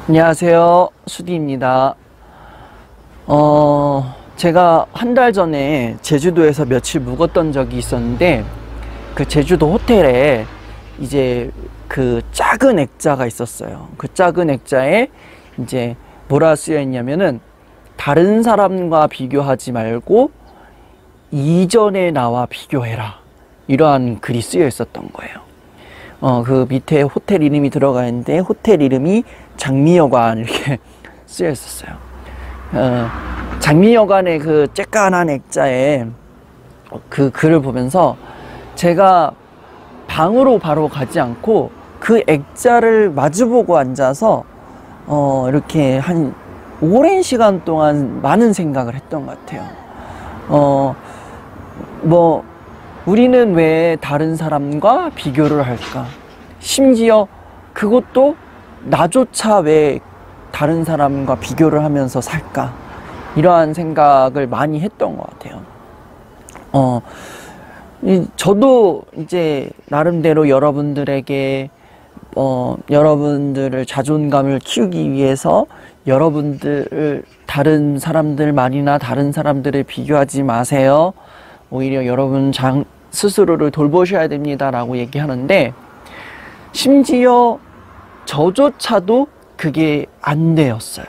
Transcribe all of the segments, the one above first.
안녕하세요. 수디입니다. 제가 한 달 전에 제주도에서 며칠 묵었던 적이 있었는데, 그 제주도 호텔에 이제 그 작은 액자가 있었어요. 그 작은 액자에 이제 뭐라 쓰여 있냐면은, 다른 사람과 비교하지 말고 이전의 나와 비교해라, 이러한 글이 쓰여 있었던 거예요. 그 밑에 호텔 이름이 들어가 있는데, 호텔 이름이 장미여관 이렇게 쓰여 있었어요. 장미여관의 그 쬐깐한 액자에 그 글을 보면서 제가 방으로 바로 가지 않고 그 액자를 마주보고 앉아서 이렇게 한 오랜 시간 동안 많은 생각을 했던 것 같아요. 우리는 왜 다른 사람과 비교를 할까? 심지어 그것도 나조차 왜 다른 사람과 비교를 하면서 살까? 이러한 생각을 많이 했던 것 같아요. 저도 이제 나름대로 여러분들에게 여러분들을 자존감을 키우기 위해서 여러분들을 다른 사람들만이나 다른 사람들을 비교하지 마세요. 오히려 여러분 스스로를 돌보셔야 됩니다 라고 얘기하는데, 심지어 저조차도 그게 안 되었어요.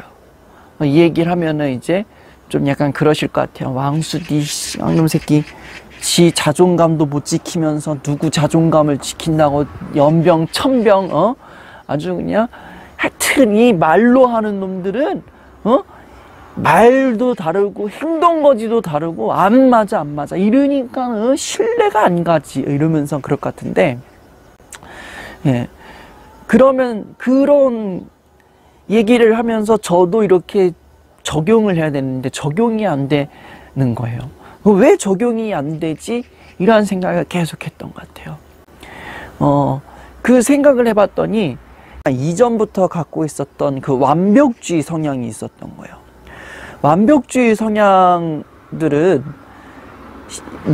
이 얘기를 하면은 이제 좀 약간 그러실 것 같아요. 왕수디 쌍놈 새끼, 지 자존감도 못 지키면서 누구 자존감을 지킨다고 연병 천병 아주 그냥, 하여튼 이 말로 하는 놈들은 말도 다르고 행동거지도 다르고 안 맞아 이러니까 신뢰가 안 가지 이러면서 그럴 것 같은데, 예. 그러면 그런 얘기를 하면서 저도 이렇게 적용을 해야 되는데 적용이 안 되는 거예요. 왜 적용이 안 되지? 이러한 생각을 계속 했던 것 같아요. 그 생각을 해봤더니 이전부터 갖고 있었던 그 완벽주의 성향이 있었던 거예요. 완벽주의 성향들은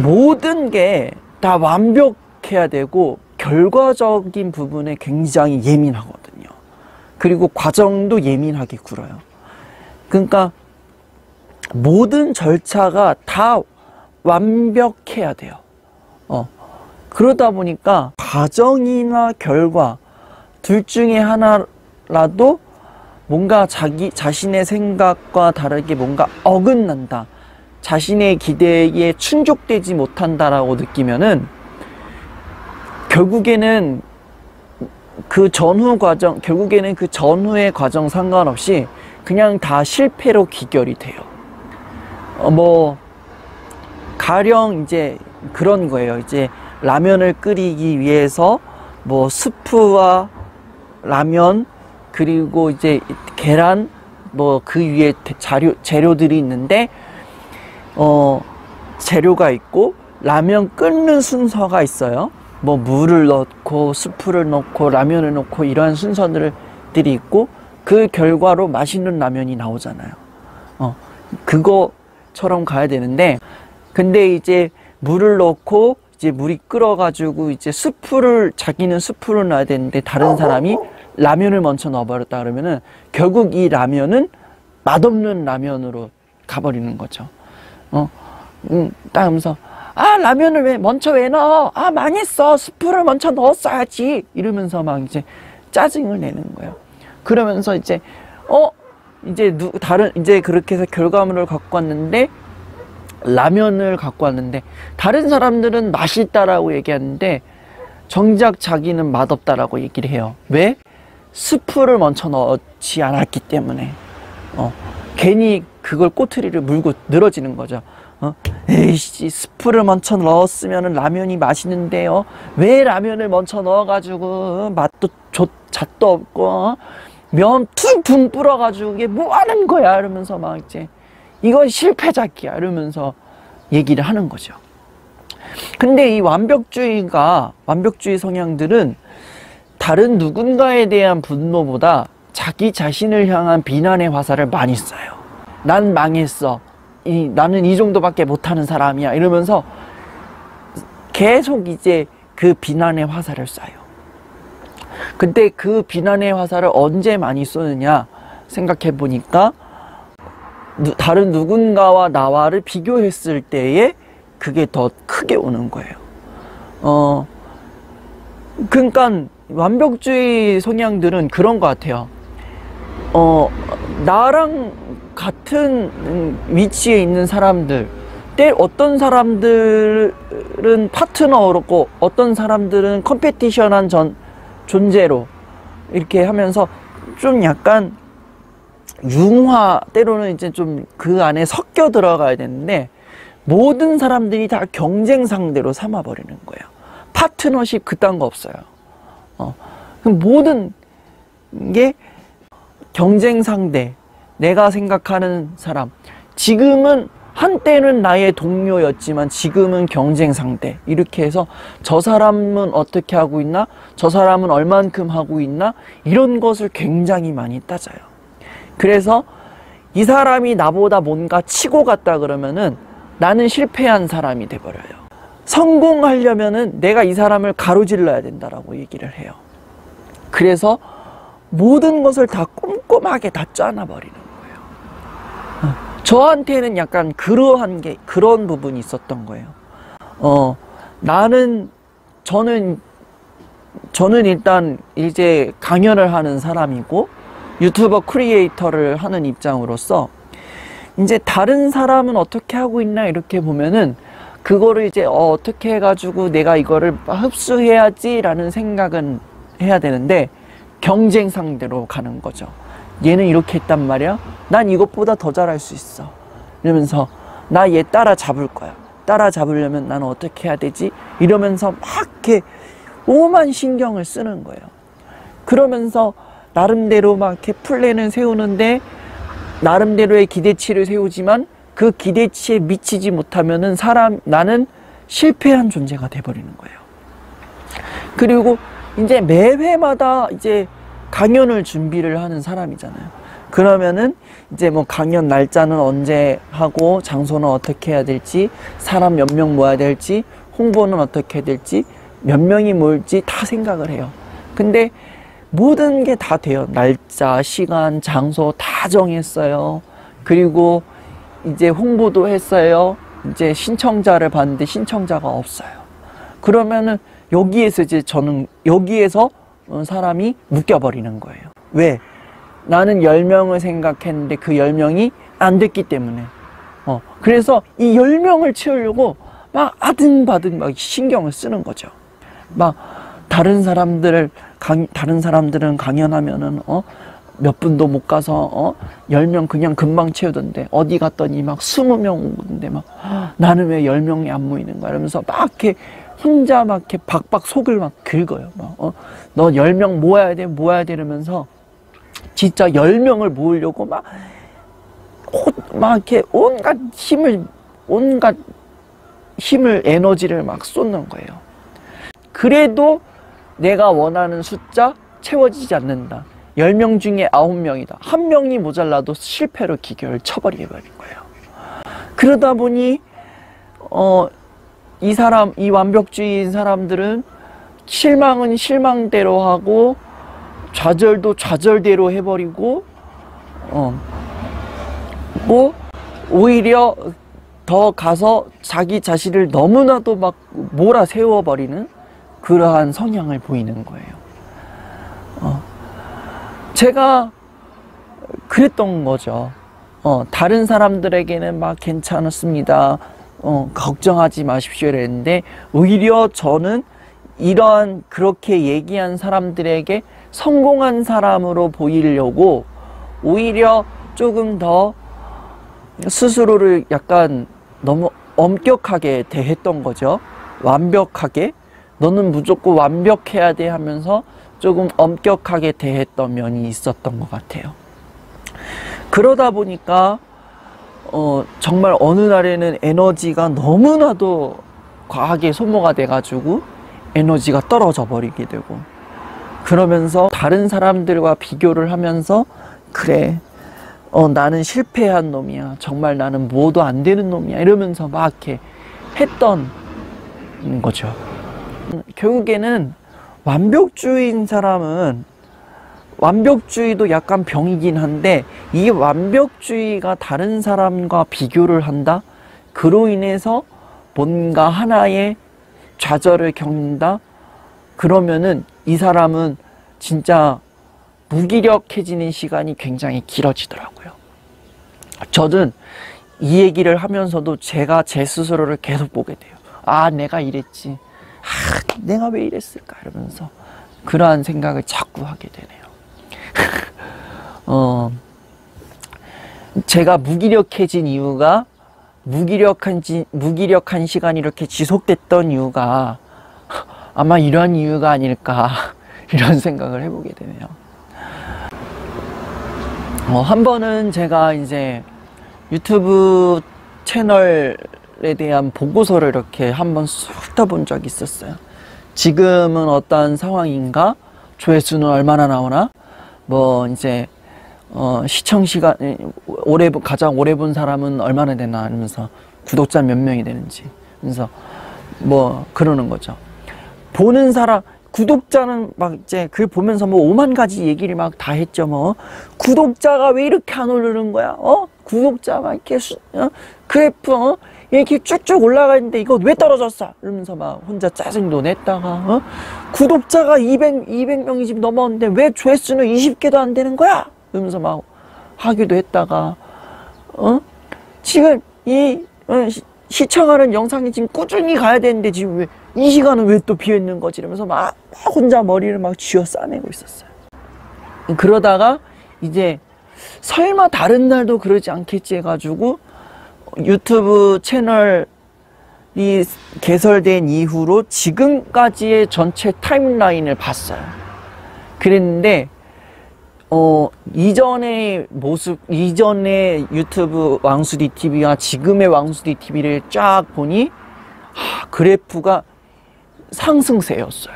모든 게 다 완벽해야 되고 결과적인 부분에 굉장히 예민하거든요. 그리고 과정도 예민하게 굴어요. 그러니까 모든 절차가 다 완벽해야 돼요. 그러다 보니까 과정이나 결과 둘 중에 하나라도 뭔가 자신의 생각과 다르게 뭔가 어긋난다, 자신의 기대에 충족되지 못한다라고 느끼면은 결국에는 그 전후의 과정 상관없이 그냥 다 실패로 귀결이 돼요. 가령 이제 그런 거예요. 이제 라면을 끓이기 위해서 스프와 라면, 그리고 이제 계란, 그 위에 재료들이 있는데, 재료가 있고 라면 끓는 순서가 있어요. 물을 넣고 스프를 넣고 라면을 넣고 이러한 순서들이 있고, 그 결과로 맛있는 라면이 나오잖아요. 그거처럼 가야 되는데, 근데 이제 물을 넣고 이제 물이 끓어가지고 이제 자기는 스프를 넣어야 되는데 다른 사람이 라면을 먼저 넣어버렸다 그러면은 결국 이 라면은 맛없는 라면으로 가버리는 거죠. 딱 하면서 라면을 왜 넣어? 망했어. 스프를 먼저 넣었어야지. 이러면서 막 이제 짜증을 내는 거예요. 그러면서 이제 이제 그렇게 해서 결과물을 갖고 왔는데, 라면을 갖고 왔는데 다른 사람들은 맛있다라고 얘기하는데 정작 자기는 맛없다라고 얘기를 해요. 왜? 스프를 먼저 넣지 않았기 때문에. 괜히 그걸 꼬투리를 물고 늘어지는 거죠. 에이씨, 스프를 먼저 넣었으면 라면이 맛있는데요, 왜 라면을 먼저 넣어가지고 맛도 잣도 없고 면 퉁퉁 불어가지고 이게 뭐 하는 거야 이러면서 막 이제 이건 실패작이야 이러면서 얘기를 하는 거죠. 근데 이 완벽주의 성향들은 다른 누군가에 대한 분노보다 자기 자신을 향한 비난의 화살을 많이 쏴요. 난 망했어. 나는 이 정도밖에 못하는 사람이야. 이러면서 계속 이제 그 비난의 화살을 쏴요. 근데 그 비난의 화살을 언제 많이 쏘느냐 생각해 보니까 다른 누군가와 나와를 비교했을 때에 그게 더 크게 오는 거예요. 그러니까 완벽주의 성향들은 그런 것 같아요. 나랑 같은 위치에 있는 사람들, 때 어떤 사람들은 파트너로, 어떤 사람들은 컴페티션한 존재로 이렇게 하면서 좀 약간 융화, 때로는 이제 좀 그 안에 섞여 들어가야 되는데 모든 사람들이 다 경쟁 상대로 삼아버리는 거예요. 파트너십 그딴 거 없어요. 모든 게 경쟁 상대, 내가 생각하는 사람, 지금은 한때는 나의 동료였지만 지금은 경쟁 상대, 이렇게 해서 저 사람은 어떻게 하고 있나, 저 사람은 얼만큼 하고 있나, 이런 것을 굉장히 많이 따져요. 그래서 이 사람이 나보다 뭔가 치고 갔다 그러면은 나는 실패한 사람이 돼버려요. 성공하려면은 내가 이 사람을 가로질러야 된다라고 얘기를 해요. 그래서 모든 것을 다 꼼꼼하게 다 짜놔버리는 거예요. 저한테는 약간 그런 부분이 있었던 거예요. 저는 일단 이제 강연을 하는 사람이고 유튜버 크리에이터를 하는 입장으로서 이제 다른 사람은 어떻게 하고 있나 이렇게 보면은 그거를 이제 어떻게 해가지고 내가 이거를 흡수해야지 라는 생각은 해야 되는데 경쟁 상대로 가는 거죠. 얘는 이렇게 했단 말이야. 난 이것보다 더 잘할 수 있어. 이러면서 나 얘 따라잡을 거야. 따라잡으려면 나는 어떻게 해야 되지? 이러면서 막 이렇게 오만 신경을 쓰는 거예요. 그러면서 나름대로 막 이렇게 플랜을 세우는데 나름대로의 기대치를 세우지만 그 기대치에 미치지 못하면은 나는 실패한 존재가 돼버리는 거예요. 그리고 이제 매 회마다 이제 강연을 준비를 하는 사람이잖아요. 그러면은 이제 뭐 강연 날짜는 언제 하고 장소는 어떻게 해야 될지, 사람 몇 명 모아야 될지, 홍보는 어떻게 해야 될지, 몇 명이 모일지 다 생각을 해요. 근데 모든 게 다 돼요. 날짜, 시간, 장소 다 정했어요. 그리고 이제 홍보도 했어요. 이제 신청자를 봤는데 신청자가 없어요. 그러면은 여기에서 사람이 묶여버리는 거예요. 왜? 나는 10명을 생각했는데 그 10명이 안 됐기 때문에. 그래서 이 10명을 채우려고 막 아등바등 막 신경을 쓰는 거죠. 막 다른 사람들은 강연하면은 몇 분도 못 가서 10명 그냥 금방 채우던데 어디 갔더니 막 20명 오는데 막 나는 왜 10명이 안 모이는 거야 이러면서 막 이렇게 혼자 막 이렇게 박박 속을 막 긁어요. 너 10명 모아야 돼 이러면서 진짜 10명을 모으려고 막 이렇게 온갖 힘을 에너지를 막 쏟는 거예요. 그래도 내가 원하는 숫자 채워지지 않는다. 10명 중에 9명이다. 1명이 모자라도 실패로 기결을 쳐버리게 버린 거예요. 그러다 보니 이 완벽주의인 사람들은 실망은 실망대로 하고 좌절도 좌절대로 해버리고 뭐 오히려 더 가서 자기 자신을 너무나도 막 몰아세워버리는 그러한 성향을 보이는 거예요. 제가 그랬던 거죠. 다른 사람들에게는 막 괜찮았습니다. 걱정하지 마십시오 이랬는데 오히려 저는 이러한 그렇게 얘기한 사람들에게 성공한 사람으로 보이려고 오히려 조금 더 스스로를 약간 너무 엄격하게 대했던 거죠. 완벽하게 너는 무조건 완벽해야 돼 하면서 조금 엄격하게 대했던 면이 있었던 것 같아요. 그러다 보니까 정말 어느 날에는 에너지가 너무나도 과하게 소모가 돼가지고 에너지가 떨어져 버리게 되고 그러면서 다른 사람들과 비교를 하면서 그래 나는 실패한 놈이야. 정말 나는 뭐도 안 되는 놈이야. 이러면서 막 이렇게 했던 거죠. 결국에는 완벽주의인 사람은 완벽주의도 약간 병이긴 한데 이 완벽주의가 다른 사람과 비교를 한다? 그로 인해서 뭔가 하나의 좌절을 겪는다? 그러면은 이 사람은 진짜 무기력해지는 시간이 굉장히 길어지더라고요. 저는 이 얘기를 하면서도 제가 제 스스로를 계속 보게 돼요. 아, 내가 이랬지. 아, 내가 왜 이랬을까? 이러면서 그러한 생각을 자꾸 하게 되네요. 제가 무기력해진 이유가 무기력한 시간이 이렇게 지속됐던 이유가 아마 이런 이유가 아닐까 이런 생각을 해보게 되네요. 한 번은 제가 이제 유튜브 채널에 대한 보고서를 이렇게 한번 훑어본 적이 있었어요. 지금은 어떤 상황인가? 조회수는 얼마나 나오나? 뭐 이제 시청 시간 가장 오래 본 사람은 얼마나 되나 하면서 구독자 몇 명이 되는지 그래서 뭐 그러는 거죠. 보는 사람 구독자는 막 이제 그 보면서 뭐 5만 가지 얘기를 막 다 했죠. 뭐 구독자가 왜 이렇게 안 오르는 거야? 구독자 막 이렇게 그래프 이렇게 쭉쭉 올라가 있는데 이거 왜 떨어졌어? 이러면서 막 혼자 짜증도 냈다가 구독자가 200명이 지금 넘었는데 왜 조회수는 20개도 안 되는 거야? 이러면서 막 하기도 했다가 지금 이 시청하는 영상이 지금 꾸준히 가야 되는데 지금 왜 이 시간은 왜 또 비어 있는 거지? 이러면서 막 혼자 머리를 막 쥐어 싸매고 있었어요. 그러다가 이제 설마 다른 날도 그러지 않겠지 해가지고 유튜브 채널이 개설된 이후로 지금까지의 전체 타임라인을 봤어요. 그랬는데 이전의 모습, 이전의 유튜브 왕수디 TV와 지금의 왕수디 TV를 쫙 보니 그래프가 상승세였어요.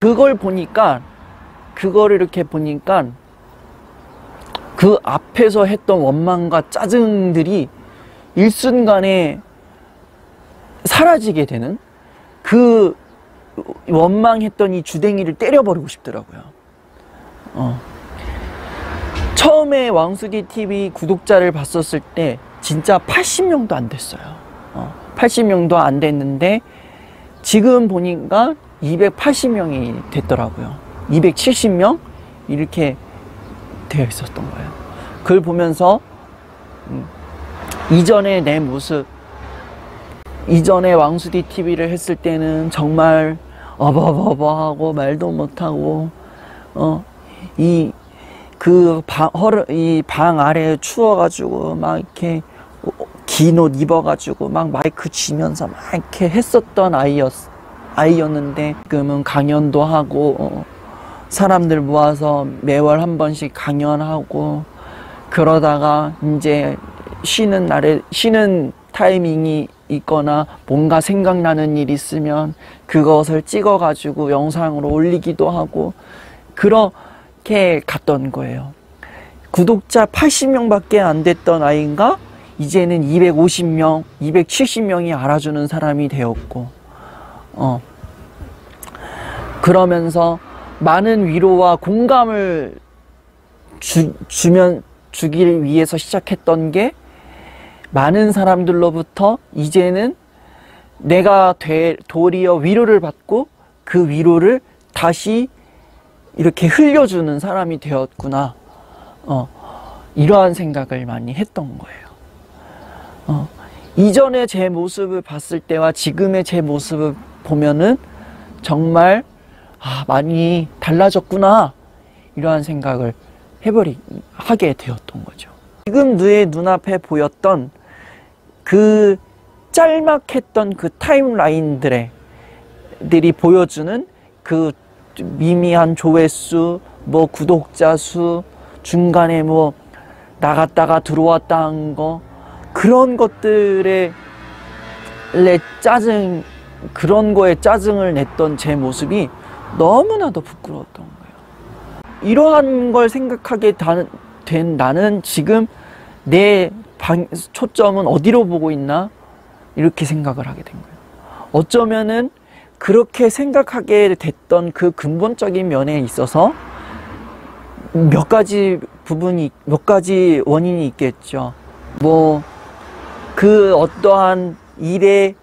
그거를 이렇게 보니까 그 앞에서 했던 원망과 짜증들이 일순간에 사라지게 되는 그 원망했던 이 주댕이를 때려버리고 싶더라고요. 처음에 왕수디 TV 구독자를 봤었을 때 진짜 80명도 안 됐어요. 80명도 안 됐는데 지금 보니까 280명이 됐더라고요. 270명 이렇게 되어 있었던 거예요. 그걸 보면서 이전에 내 모습, 이전에 왕수디 TV를 했을 때는 정말 어버버버하고 말도 못하고 이 방 아래에 추워가지고 막 이렇게 긴 옷 입어가지고 막 마이크 쥐면서 막 이렇게 했었던 아이였는데 지금은 강연도 하고 사람들 모아서 매월 한 번씩 강연하고 그러다가 이제 쉬는 타이밍이 있거나 뭔가 생각나는 일 있으면 그것을 찍어가지고 영상으로 올리기도 하고 그렇게 갔던 거예요. 구독자 80명밖에 안 됐던 아이인가 이제는 250명, 270명이 알아주는 사람이 되었고 그러면서 많은 위로와 공감을 주길 위해서 시작했던 게 많은 사람들로부터 이제는 내가 도리어 위로를 받고 그 위로를 다시 이렇게 흘려주는 사람이 되었구나. 이러한 생각을 많이 했던 거예요. 이전에 제 모습을 봤을 때와 지금의 제 모습을 보면은 정말 많이 달라졌구나 이러한 생각을 하게 되었던 거죠. 지금 내 눈앞에 보였던 그 짤막했던 그 타임라인들이 보여주는 그 미미한 조회수, 뭐 구독자 수, 중간에 뭐 나갔다가 들어왔다 한 거 그런 것들에 그런 거에 짜증을 냈던 제 모습이 너무나도 부끄러웠던 거예요. 이러한 걸 생각하게 된 나는 지금 내 초점은 어디로 보고 있나? 이렇게 생각을 하게 된 거예요. 어쩌면은 그렇게 생각하게 됐던 그 근본적인 면에 있어서 몇 가지 원인이 있겠죠. 뭐 그 어떠한 일에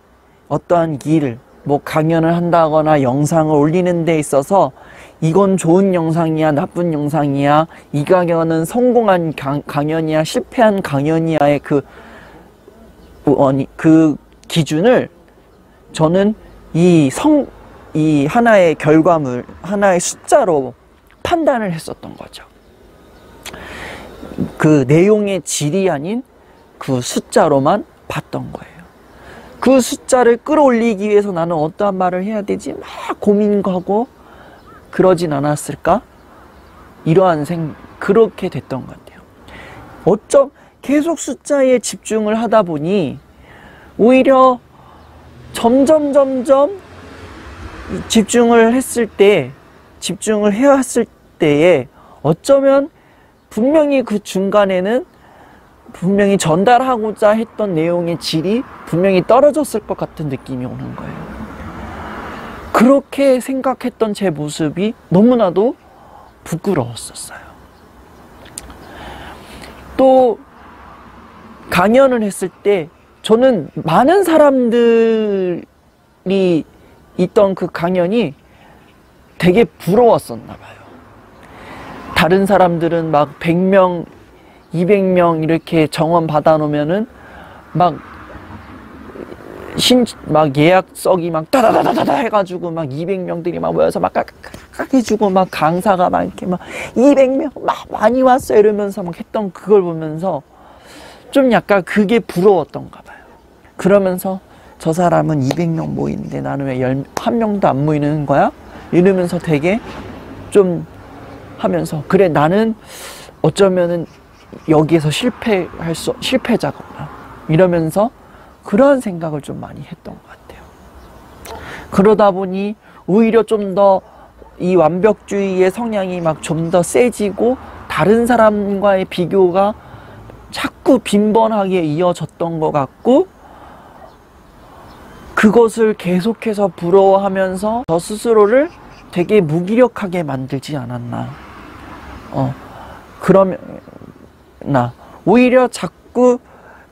어떠한 일, 뭐 강연을 한다거나 영상을 올리는 데 있어서 이건 좋은 영상이야, 나쁜 영상이야, 이 강연은 성공한 강연이야, 실패한 강연이야의 그 기준을 저는 이 하나의 결과물, 하나의 숫자로 판단을 했었던 거죠. 그 내용의 질이 아닌 그 숫자로만 봤던 거예요. 그 숫자를 끌어올리기 위해서 나는 어떠한 말을 해야 되지? 막 고민하고 그러진 않았을까? 그렇게 됐던 것 같아요. 계속 숫자에 집중을 하다 보니 오히려 점점 집중을 해야 했을 때에 어쩌면 분명히 그 중간에는 분명히 전달하고자 했던 내용의 질이 분명히 떨어졌을 것 같은 느낌이 오는 거예요. 그렇게 생각했던 제 모습이 너무나도 부끄러웠었어요. 또 강연을 했을 때 저는 많은 사람들이 있던 그 강연이 되게 부러웠었나 봐요. 다른 사람들은 막 100명, 200명 이렇게 정원 받아 놓으면은 막 예약석이 막 따다다다다 해가지고 막 200명들이 막 모여서 막 깍깍깍 해주고 막 강사가 막 이렇게 막 200명 막 많이 왔어 이러면서 막 했던 그걸 보면서 좀 약간 그게 부러웠던가 봐요. 그러면서 저 사람은 200명 모이는데 나는 왜 1명도 안 모이는 거야? 이러면서 되게 좀 하면서 그래 나는 어쩌면은 여기에서 실패자구나 이러면서 그런 생각을 좀 많이 했던 것 같아요. 그러다 보니 오히려 좀 더 이 완벽주의의 성향이 막 좀 더 세지고 다른 사람과의 비교가 자꾸 빈번하게 이어졌던 것 같고 그것을 계속해서 부러워하면서 저 스스로를 되게 무기력하게 만들지 않았나. 오히려 자꾸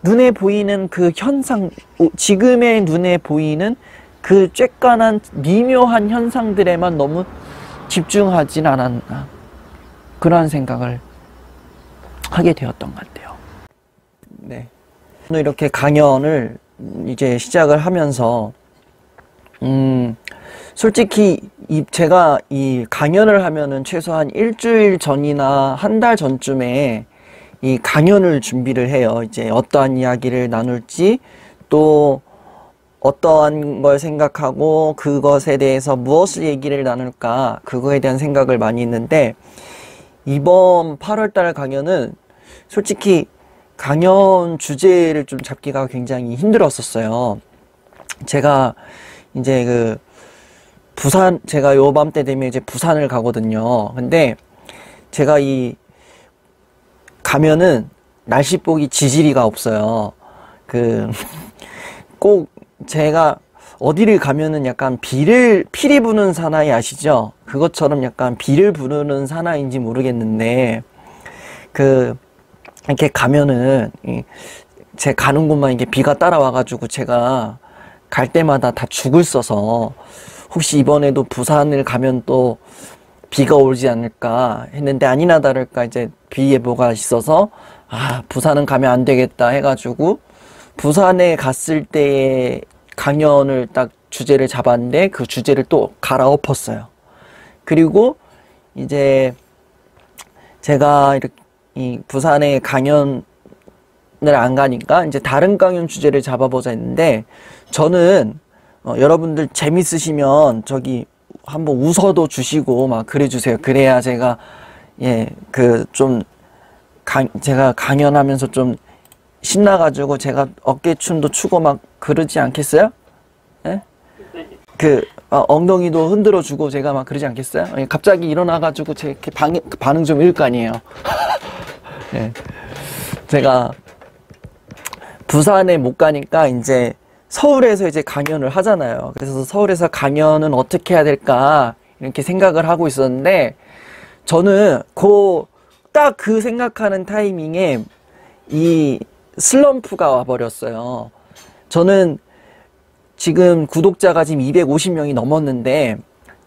눈에 보이는 그 현상, 지금의 눈에 보이는 그 쬐깐한 미묘한 현상들에만 너무 집중하진 않았나. 그런 생각을 하게 되었던 것 같아요. 네. 오늘 이렇게 강연을 이제 시작을 하면서, 솔직히 제가 이 강연을 하면은 최소한 일주일 전이나 한 달 전쯤에 이 강연을 준비를 해요. 이제 어떠한 이야기를 나눌지 또 어떠한 걸 생각하고 그것에 대해서 무엇을 얘기를 나눌까 그거에 대한 생각을 많이 했는데 이번 8월달 강연은 솔직히 강연 주제를 좀 잡기가 굉장히 힘들었었어요. 제가 이제 제가 요맘때 되면 이제 부산을 가거든요. 근데 제가 이 가면은 날씨복이 지지리가 없어요. 꼭 제가 어디를 가면은 약간 피리 부는 사나이 아시죠? 그것처럼 약간 비를 부르는 사나이인지 모르겠는데 이렇게 가면은 제 가는 곳만 이게 비가 따라와가지고 제가 갈 때마다 다 죽을 써서 혹시 이번에도 부산을 가면 또 비가 오지 않을까 했는데 아니나 다를까 이제 비 예보가 있어서 부산은 가면 안 되겠다 해가지고 부산에 갔을 때의 강연을 딱 주제를 잡았는데 그 주제를 또 갈아엎었어요. 그리고 이제 제가 이렇게 이 부산에 강연을 안 가니까 이제 다른 강연 주제를 잡아보자 했는데 저는 여러분들 재밌으시면 저기 한번 웃어도 주시고 막 그래주세요. 그래야 제가 제가 강연하면서 좀 신나가지고 제가 어깨춤도 추고 막 그러지 않겠어요? 예? 엉덩이도 흔들어 주고 제가 막 그러지 않겠어요? 갑자기 일어나가지고 제 이렇게 반응 좀 이럴 거 아니에요. 예. 제가 부산에 못 가니까 이제 서울에서 이제 강연을 하잖아요. 그래서 서울에서 강연은 어떻게 해야 될까 이렇게 생각을 하고 있었는데, 저는 딱 그 생각하는 타이밍에 이 슬럼프가 와버렸어요. 저는 지금 구독자가 지금 250명이 넘었는데,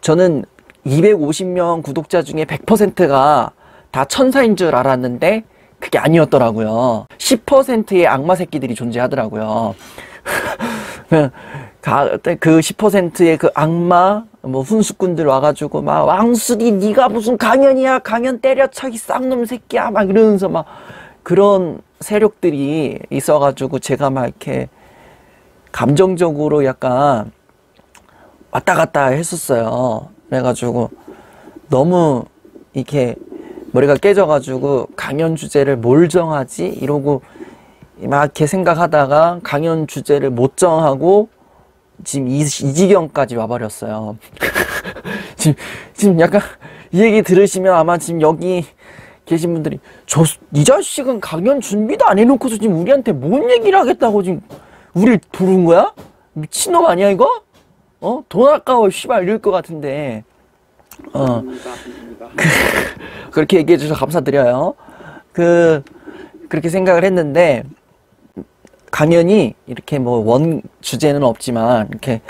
저는 250명 구독자 중에 100%가 다 천사인 줄 알았는데 그게 아니었더라고요. 10%의 악마 새끼들이 존재하더라고요. 그 10%의 그 악마 뭐 훈수꾼들 와가지고 막, 왕숙이 네가 무슨 강연이야, 강연 때려차기 쌍놈 새끼야, 막 이러면서 막 그런 세력들이 있어가지고 제가 막 이렇게 감정적으로 약간 왔다 갔다 했었어요. 그래가지고 너무 이렇게 머리가 깨져가지고 강연 주제를 뭘 정하지 이러고 막 이렇게 생각하다가 강연 주제를 못 정하고 지금 이 지경까지 와버렸어요. 지금 약간 이 얘기 들으시면 아마 지금 여기 계신 분들이 이 자식은 강연 준비도 안 해놓고서 지금 우리한테 뭔 얘기를 하겠다고 지금 우리를 부른 거야? 미친놈 아니야 이거? 돈 아까워 씨발 이럴 것 같은데 그렇게 얘기해 주셔서 감사드려요. 그렇게 생각을 했는데, 강연이 이렇게 뭐 원 주제는 없지만 이렇게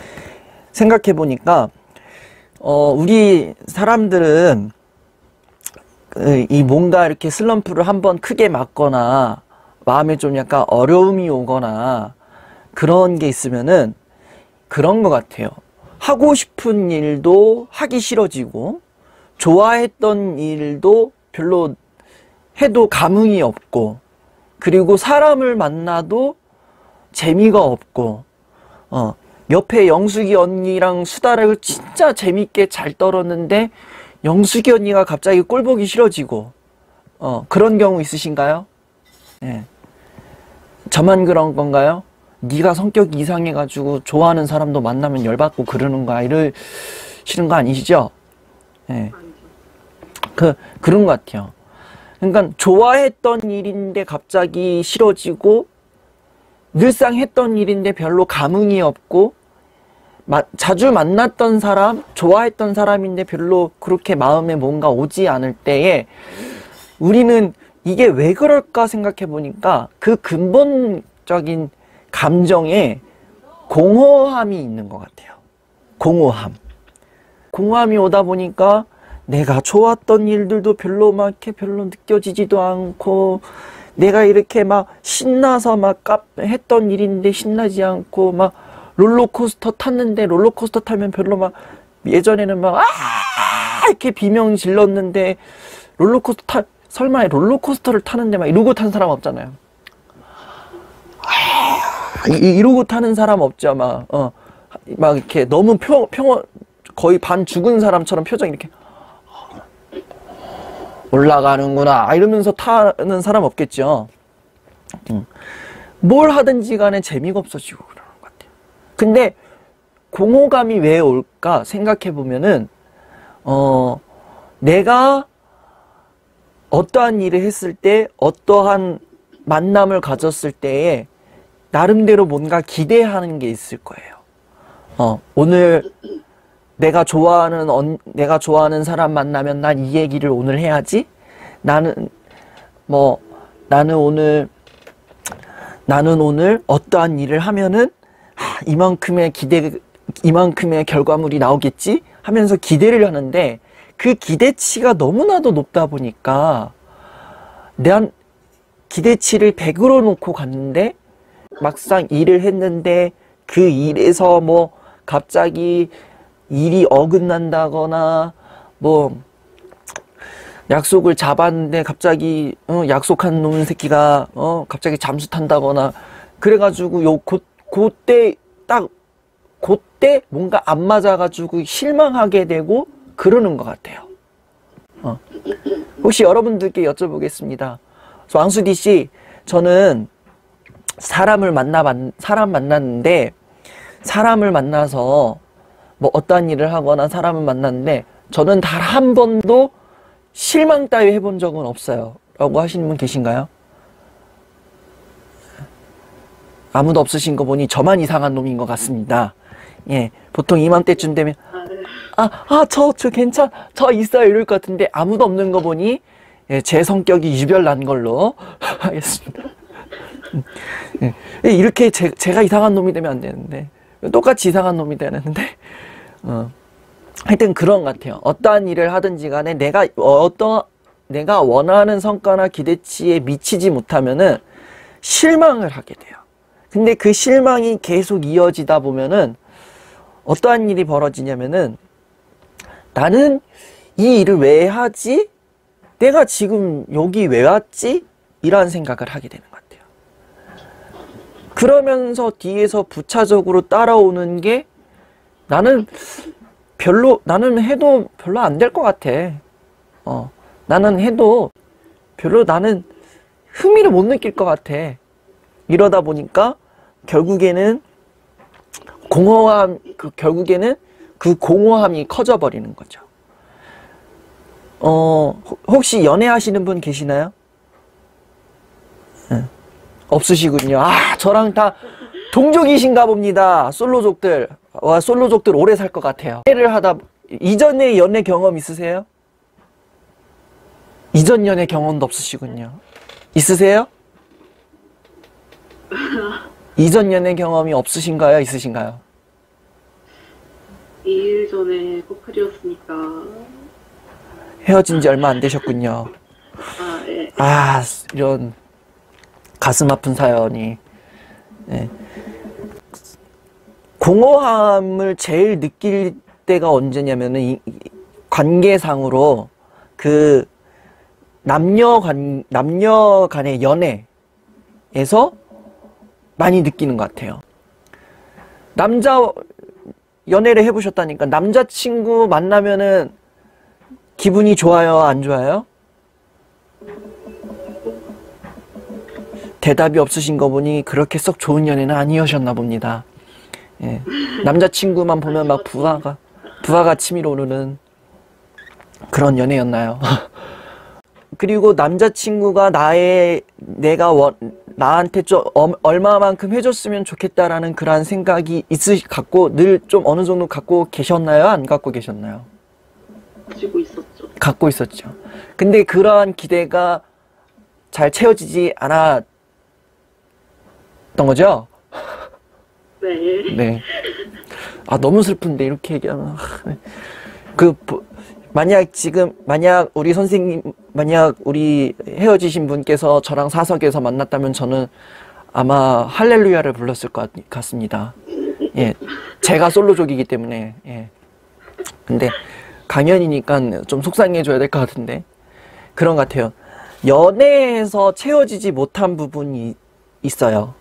생각해 보니까 우리 사람들은 이 뭔가 이렇게 슬럼프를 한번 크게 맞거나 마음에 좀 약간 어려움이 오거나 그런 게 있으면은 그런 것 같아요. 하고 싶은 일도 하기 싫어지고, 좋아했던 일도 별로 해도 감흥이 없고, 그리고 사람을 만나도 재미가 없고, 옆에 영숙이 언니랑 수다를 진짜 재밌게 잘 떨었는데 영숙이 언니가 갑자기 꼴 보기 싫어지고, 그런 경우 있으신가요? 네. 저만 그런 건가요? 네가 성격이 이상해가지고 좋아하는 사람도 만나면 열받고 그러는 거 이러시는 거 아니시죠? 네. 그런 것 같아요. 그러니까 좋아했던 일인데 갑자기 싫어지고, 늘상 했던 일인데 별로 감흥이 없고, 자주 만났던 사람, 좋아했던 사람인데 별로 그렇게 마음에 뭔가 오지 않을 때에 우리는 이게 왜 그럴까 생각해 보니까 그 근본적인 감정에 공허함이 있는 것 같아요. 공허함이 오다 보니까 내가 좋았던 일들도 별로 막 이렇게 별로 느껴지지도 않고, 내가 이렇게 막 신나서 막 했던 일인데 신나지 않고, 막 롤러코스터 탔는데 롤러코스터 타면 별로 막 예전에는 막 이렇게 비명 질렀는데 설마 롤러코스터를 타는데 막 이러고 탄 사람 없잖아요. 이러고 타는 사람 없죠. 막 이렇게 너무 거의 반 죽은 사람처럼 표정이 이렇게 올라가는구나 이러면서 타는 사람 없겠죠. 뭘 하든지 간에 재미가 없어지고 그러는 것 같아요. 근데 공허감이 왜 올까 생각해 보면은 내가 어떠한 일을 했을 때, 어떠한 만남을 가졌을 때에 나름대로 뭔가 기대하는 게 있을 거예요. 오늘 내가 좋아하는 사람 만나면 난 이 얘기를 오늘 해야지. 나는 오늘 어떠한 일을 하면은 이만큼의 결과물이 나오겠지 하면서 기대를 하는데, 그 기대치가 너무나도 높다 보니까 난 기대치를 100으로 놓고 갔는데 막상 일을 했는데 그 일에서 뭐 갑자기 일이 어긋난다거나, 뭐 약속을 잡았는데 갑자기 약속한 놈 새끼가 갑자기 잠수 탄다거나 그래가지고 그때 뭔가 안 맞아가지고 실망하게 되고 그러는 것 같아요. 혹시 여러분들께 여쭤보겠습니다. 왕수디 씨, 저는 사람 만났는데, 사람을 만나서 뭐 어떠한 일을 하거나 사람을 만났는데 저는 단 한 번도 실망 따위 해본 적은 없어요 라고 하시는 분 계신가요? 아무도 없으신 거 보니 저만 이상한 놈인 것 같습니다. 예, 보통 이맘때쯤 되면 저 있어요 이럴 것 같은데 아무도 없는 거 보니 예, 제 성격이 유별난 걸로 하겠습니다. 예, 이렇게 제가 이상한 놈이 되면 안 되는데 똑같이 이상한 놈이 되는데 하여튼 그런 것 같아요. 어떠한 일을 하든지 간에 내가 원하는 성과나 기대치에 미치지 못하면은 실망을 하게 돼요. 근데 그 실망이 계속 이어지다 보면은 어떠한 일이 벌어지냐면은 나는 이 일을 왜 하지? 내가 지금 여기 왜 왔지? 이런 생각을 하게 되는 것 같아요. 그러면서 뒤에서 부차적으로 따라오는 게 나는 해도 별로 안 될 것 같아. 나는 해도 별로 나는 흥미를 못 느낄 것 같아. 이러다 보니까 결국에는 그 공허함이 커져버리는 거죠. 혹시 연애하시는 분 계시나요? 없으시군요. 저랑 다 동족이신가 봅니다. 솔로족들. 솔로족들 오래 살 것 같아요. 연애를 하다, 이전에 연애 경험 있으세요? 이전 연애 경험도 없으시군요. 있으세요? 이전 연애 경험이 없으신가요? 있으신가요? 2일 전에 커플이었으니까. 헤어진 지 얼마 안 되셨군요. 예. 이런 가슴 아픈 사연이. 예. 공허함을 제일 느낄 때가 언제냐면은 이 관계상으로 그 남녀 간의 연애에서 많이 느끼는 것 같아요. 연애를 해보셨다니까 남자친구 만나면은 기분이 좋아요, 안 좋아요? 대답이 없으신 거 보니 그렇게 썩 좋은 연애는 아니셨나 봅니다. 예. 남자친구만 보면 막 부하가 치밀어 오르는 그런 연애였나요? 그리고 남자친구가 나한테 좀 얼마만큼 해줬으면 좋겠다라는 그런 생각이 갖고 늘 좀 어느 정도 갖고 계셨나요? 안 갖고 계셨나요? 가지고 있었죠. 갖고 있었죠. 근데 그러한 기대가 잘 채워지지 않았던 거죠? 네. 네. 너무 슬픈데 이렇게 얘기하면 만약 우리 선생님, 만약 우리 헤어지신 분께서 저랑 사석에서 만났다면 저는 아마 할렐루야를 불렀을 것 같습니다. 예. 제가 솔로족이기 때문에, 예. 근데 강연이니까 좀 속상해줘야 될 것 같은데. 그런 것 같아요. 연애에서 채워지지 못한 부분이 있어요.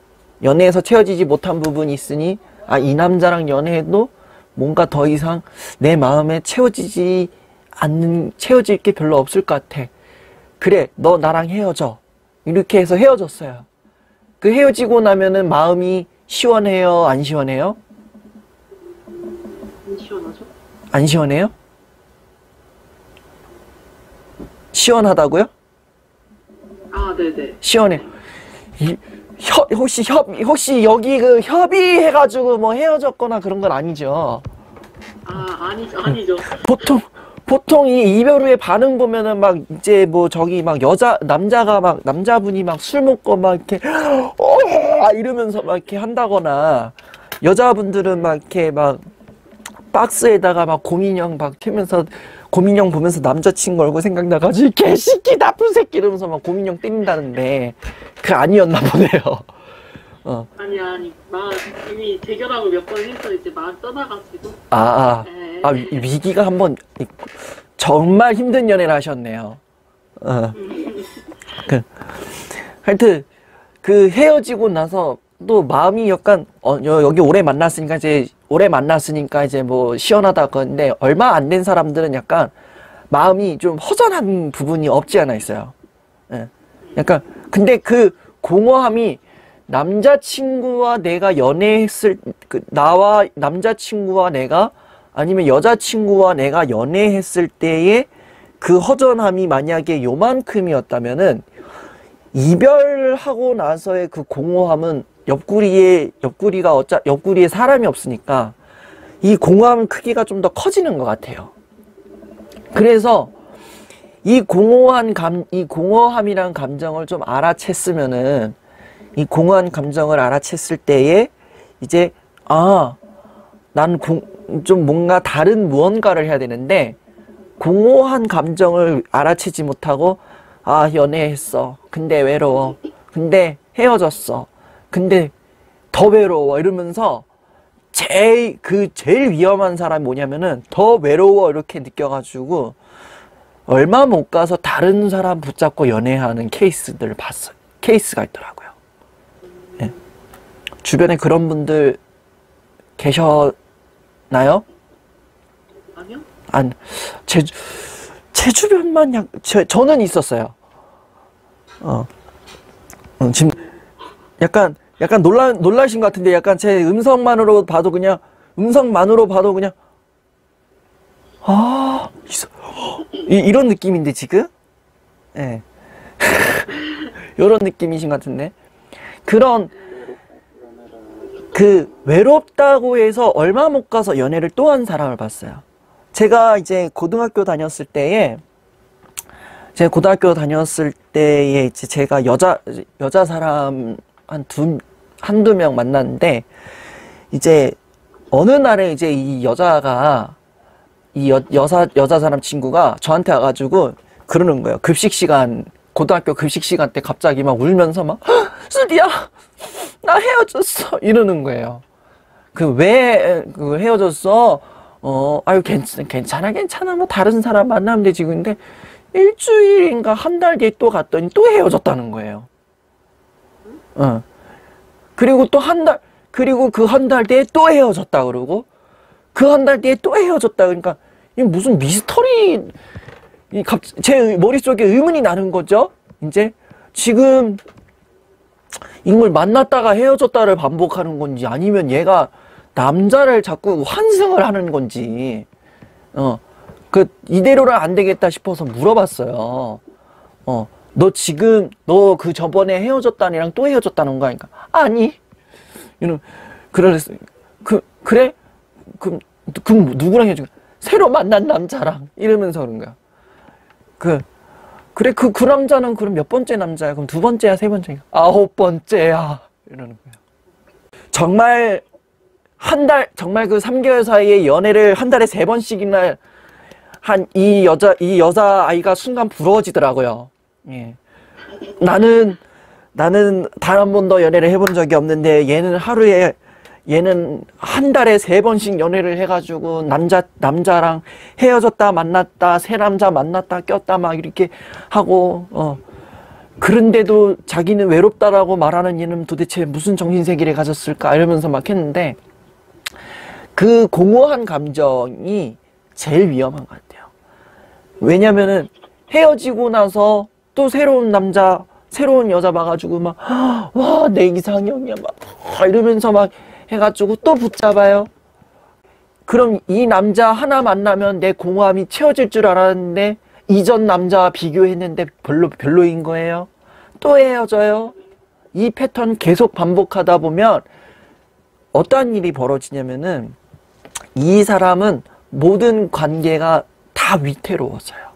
연애에서 채워지지 못한 부분이 있으니, 이 남자랑 연애해도 뭔가 더 이상 내 마음에 채워질 게 별로 없을 것 같아. 그래, 너 나랑 헤어져. 이렇게 해서 헤어졌어요. 그 헤어지고 나면은 마음이 시원해요? 안 시원해요? 안 시원하죠? 안 시원해요? 시원하다고요? 네네. 시원해. 혹시 여기 그 협의해가지고 뭐 헤어졌거나 그런 건 아니죠? 아니죠. 보통 이 이별 후에 반응 보면은 막 이제 뭐 저기 막 남자분이 막 술 먹고 막 이렇게 이러면서 막 이렇게 한다거나 여자분들은 막 이렇게 막 박스에다가 막 곰인형 막 튀면서 곰인형 보면서 남자친구 얼굴 생각나가지고 개새끼 나쁜 새끼 이러면서 막 곰인형 때린다는데 그 아니었나 보네요. 막 이미 대결하고 몇 번 해서 이제 막 떠나가지고. 위기가 한번 정말 힘든 연애를 하셨네요. 하여튼 그 헤어지고 나서 또 마음이 약간 여기 오래 만났으니까 이제 뭐 시원하다 그런데 얼마 안 된 사람들은 약간 마음이 좀 허전한 부분이 없지 않아 있어요. 예. 약간 근데 그 공허함이 남자친구와 내가 연애했을 나와 남자친구와 내가 아니면 여자친구와 내가 연애했을 때의 그 허전함이 만약에 요만큼이었다면은 이별하고 나서의 그 공허함은 옆구리에 사람이 없으니까 이 공허함 크기가 좀 더 커지는 것 같아요. 그래서 이 공허함이란 감정을 좀 알아챘으면은, 이 공허한 감정을 알아챘을 때에 이제 난 좀 뭔가 다른 무언가를 해야 되는데, 공허한 감정을 알아채지 못하고 연애했어. 근데 외로워. 근데 헤어졌어. 근데 더 외로워. 이러면서 제일 위험한 사람이 뭐냐면은 더 외로워 이렇게 느껴가지고 얼마 못 가서 다른 사람 붙잡고 연애하는 케이스들을 봤어요. 케이스가 있더라고요. 예. 주변에 그런 분들 계셨나요? 아니요? 제 주변만 저는 있었어요. 지금 약간 놀라신 것 같은데, 약간 제 음성만으로 봐도 그냥 있어. 이런 느낌인데 지금? 예. 이런 느낌이신 것 같은데, 외롭다고 해서 얼마 못 가서 연애를 또 한 사람을 봤어요. 제가 이제 고등학교 다녔을 때에 이제 제가 여자 사람 한두 명 만났는데, 이제 어느 날에 이제 이 여자 사람 친구가 저한테 와가지고 그러는 거예요. 고등학교 급식 시간 때 갑자기 막 울면서 막, 수리야, 나 헤어졌어. 이러는 거예요. 왜 헤어졌어? 아유, 괜찮아. 뭐 다른 사람 만나면 되지. 근데 일주일인가 한 달 뒤에 또 갔더니 또 헤어졌다는 거예요. 그리고 그 한 달 뒤에 또 헤어졌다 그러고, 그 한 달 뒤에 또 헤어졌다. 그러니까 이게 무슨 미스터리, 제 머릿속에 의문이 나는 거죠. 이제 지금 이걸 만났다가 헤어졌다를 반복하는 건지, 아니면 얘가 남자를 자꾸 환승을 하는 건지, 이대로는 안 되겠다 싶어서 물어봤어요. 너 그 저번에 헤어졌다는 애랑 또 헤어졌다는 거야? 그러니까, 아니. 그랬어요. 그래? 그럼 누구랑 헤어진 거야? 새로 만난 남자랑. 이러면서 그런 거야. 그래, 그 남자는 그럼 몇 번째 남자야? 그럼 두 번째야, 세 번째야? 9번째야. 이러는 거야. 정말 그 3개월 사이에 연애를 한 달에 3번씩이나 한 이 여자아이가 순간 부러워지더라고요. 예. 나는 단 한 번도 연애를 해본 적이 없는데, 얘는 한 달에 3번씩 연애를 해가지고 남자랑 헤어졌다 만났다, 새 남자 만났다 꼈다 막 이렇게 하고, 그런데도 자기는 외롭다라고 말하는 얘는 도대체 무슨 정신세계를 가졌을까 이러면서 막 했는데, 그 공허한 감정이 제일 위험한 것 같아요. 왜냐면은 헤어지고 나서 또 새로운 여자 봐가지고 막, 와, 내 이상형이야 막 이러면서 막 해가지고 또 붙잡아요. 그럼 이 남자 하나 만나면 내 공허함이 채워질 줄 알았는데, 이전 남자와 비교했는데 별로인 거예요. 또 헤어져요. 이 패턴 계속 반복하다 보면 어떠한 일이 벌어지냐면은, 이 사람은 모든 관계가 다 위태로워져요.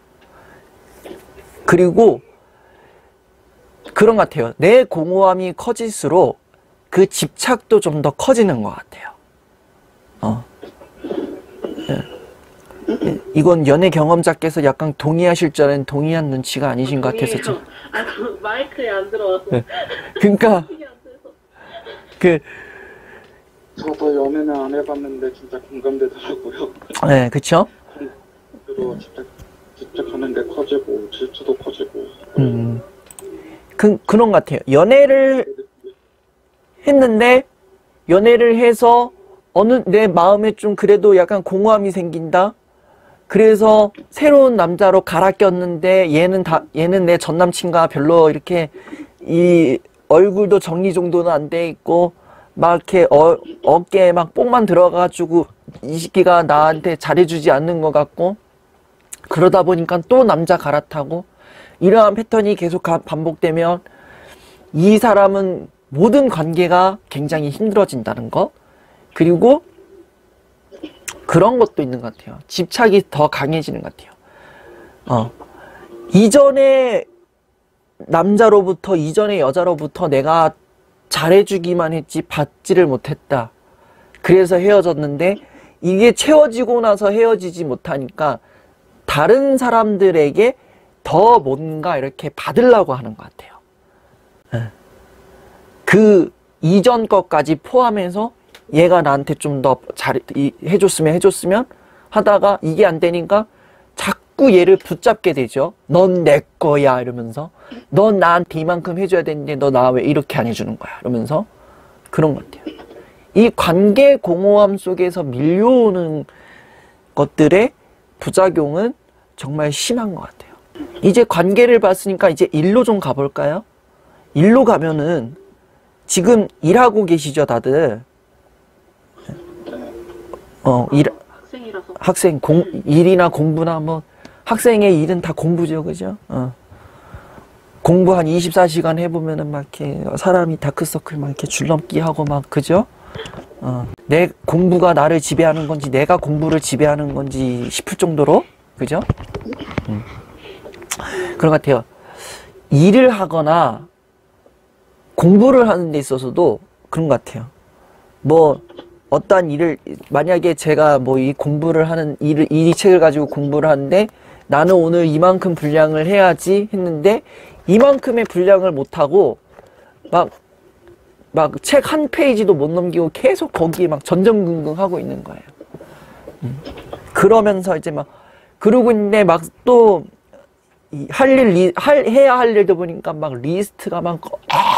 그리고 그런 것 같아요. 내 공허함이 커질수록 그 집착도 좀 더 커지는 것 같아요. 이건 연애 경험자께서 약간 동의하실 줄 알았는데 동의한 눈치가 아니신 것 같아서 좀. 마이크에 안 들어와서. 그러니까 저도 연애는 안 해봤는데 진짜 공감되더라고요. 네, 그쵸? 그리고 집착하는 게 커지고 질투도 커지고. 그런 것 같아요. 연애를 했는데, 연애를 해서 내 마음에 좀 그래도 약간 공허함이 생긴다. 그래서 새로운 남자로 갈아 꼈는데, 얘는 내 전 남친과 별로 이렇게 이 얼굴도 정리정돈은 안 돼 있고, 막 이렇게 어깨에 막 뽕만 들어가가지고 이 새끼가 나한테 잘해주지 않는 것 같고, 그러다 보니까 또 남자 갈아타고, 이러한 패턴이 계속 반복되면 이 사람은 모든 관계가 굉장히 힘들어진다는 것. 그리고 그런 것도 있는 것 같아요. 집착이 더 강해지는 것 같아요. 이전에 남자로부터, 이전의 여자로부터 내가 잘해주기만 했지 받지를 못했다. 그래서 헤어졌는데 이게 채워지고 나서 헤어지지 못하니까 다른 사람들에게 더 뭔가 이렇게 받으려고 하는 것 같아요. 그 이전 것까지 포함해서 얘가 나한테 좀 더 잘 해줬으면 하다가 이게 안 되니까 자꾸 얘를 붙잡게 되죠. 넌 내 거야 이러면서, 넌 나한테 이만큼 해줘야 되는데 너 나 왜 이렇게 안 해주는 거야 이러면서 그런 것 같아요. 이 관계 공허함 속에서 밀려오는 것들의 부작용은 정말 심한 것 같아요. 이제 관계를 봤으니까 이제 일로 좀 가볼까요? 일로 가면은 지금 일하고 계시죠 다들? 학생이라서. 일이나 공부나 뭐 학생의 일은 다 공부죠, 그죠? 공부 한 24시간 해보면은 막 이렇게 사람이 다크서클 막 이렇게 줄넘기 하고 막, 그죠? 내 공부가 나를 지배하는 건지 내가 공부를 지배하는 건지 싶을 정도로, 그죠? 그런 것 같아요. 일을 하거나 공부를 하는 데 있어서도 그런 것 같아요. 뭐 어떠한 일을, 만약에 제가 뭐 이 공부를 하는 이 책을 가지고 공부를 하는데 나는 오늘 이만큼 분량을 해야지 했는데 이만큼의 분량을 못하고 막 책 한 페이지도 못 넘기고 계속 거기에 막 전전긍긍 하고 있는 거예요. 그러면서 이제 막 그러고 있는데 막 또 해야 할 일도 보니까 막 리스트가 막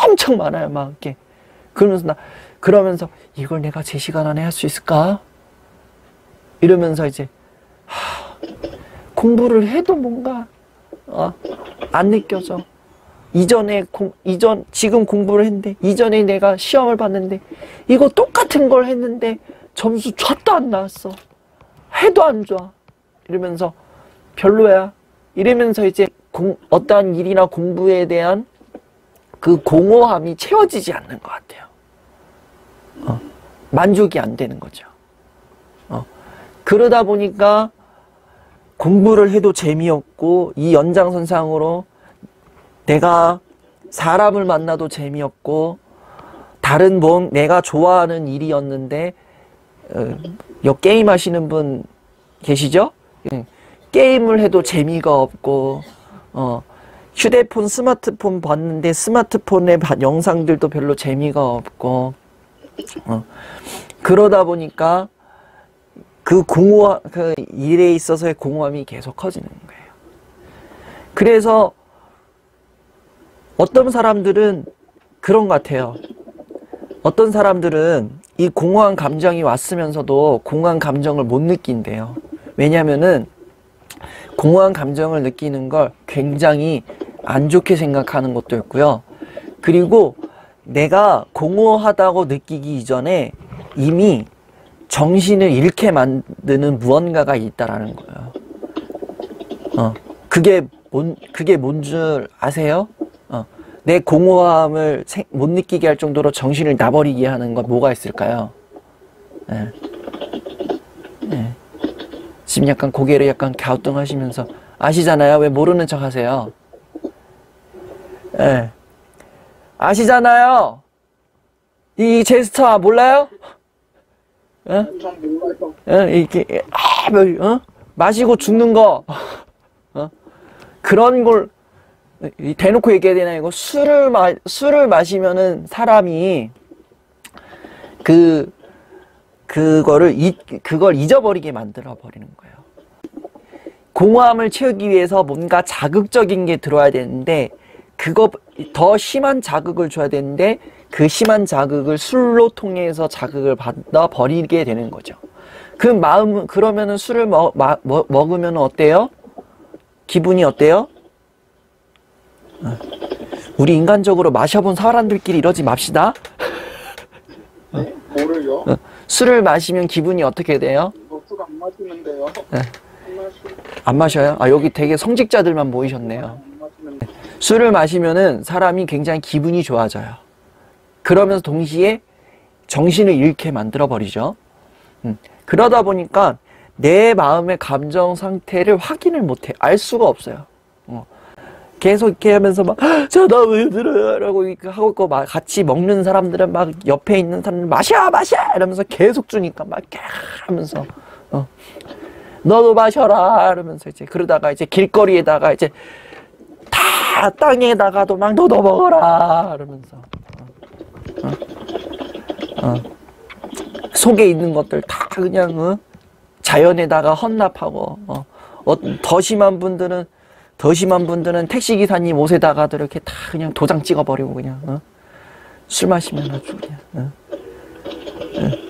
엄청 많아요. 막 이렇게. 그러면서 이걸 내가 제 시간 안에 할 수 있을까? 이러면서 이제 공부를 해도 뭔가 안 느껴져. 지금 공부를 했는데 이전에 내가 시험을 봤는데 이거 똑같은 걸 했는데 점수 촤도 안 나왔어. 해도 안 좋아. 이러면서 별로야. 이러면서 이제 어떠한 일이나 공부에 대한 그 공허함이 채워지지 않는 것 같아요. 만족이 안 되는 거죠. 그러다 보니까 공부를 해도 재미없고 이 연장선상으로 내가 사람을 만나도 재미없고 다른 내가 좋아하는 일이었는데 게임 하시는 분 계시죠? 게임을 해도 재미가 없고 휴대폰, 스마트폰 봤는데 스마트폰의 영상들도 별로 재미가 없고 그러다 보니까 그 일에 있어서의 공허함이 계속 커지는 거예요. 그래서 어떤 사람들은 그런 것 같아요. 어떤 사람들은 이 공허한 감정이 왔으면서도 공허한 감정을 못 느낀대요. 왜냐면은 공허한 감정을 느끼는 걸 굉장히 안 좋게 생각하는 것도 있고요. 그리고 내가 공허하다고 느끼기 이전에 이미 정신을 잃게 만드는 무언가가 있다라는 거예요. 그게 뭔 줄 아세요? 내 공허함을 못 느끼게 할 정도로 정신을 놔버리게 하는 건 뭐가 있을까요? 지금 약간 고개를 약간 갸우뚱하시면서 아시잖아요? 왜 모르는 척 하세요? 아시잖아요? 이 제스처 몰라요? 이렇게 마시고 죽는 거 그런 걸 대놓고 얘기해야 되나 이거? 술을 마시면은 사람이 그걸 잊어버리게 만들어 버리는 거예요. 공허함을 채우기 위해서 뭔가 자극적인 게 들어야 되는데 그거 더 심한 자극을 줘야 되는데 그 심한 자극을 술로 통해서 자극을 받아 버리게 되는 거죠. 그러면은 술을 먹으면 어때요? 기분이 어때요? 우리 인간적으로 마셔본 사람들끼리 이러지 맙시다. 뭐를요? 술을 마시면 기분이 어떻게 돼요? 술 안 마시는데요. 안 마셔요? 여기 되게 성직자들만 모이셨네요. 술을 마시면은 사람이 굉장히 기분이 좋아져요. 그러면서 동시에 정신을 잃게 만들어 버리죠. 그러다 보니까 내 마음의 감정 상태를 확인을 못해. 알 수가 없어요. 계속 이렇게 하면서 막, 저 나 왜 들어요? 라고 하고 있고, 막 같이 먹는 사람들은 막 옆에 있는 사람들 마셔! 마셔! 이러면서 계속 주니까 막 하면서, 너도 마셔라! 이러면서 이제 그러다가 이제 길거리에다가 이제 다 땅에다가도 막 너도 먹어라! 이러면서. 속에 있는 것들 다 그냥, 자연에다가 헌납하고, 더 심한 분들은 택시기사님 옷에다가 이렇게 다 그냥 도장 찍어버리고 그냥, 술 마시면 아주 그냥,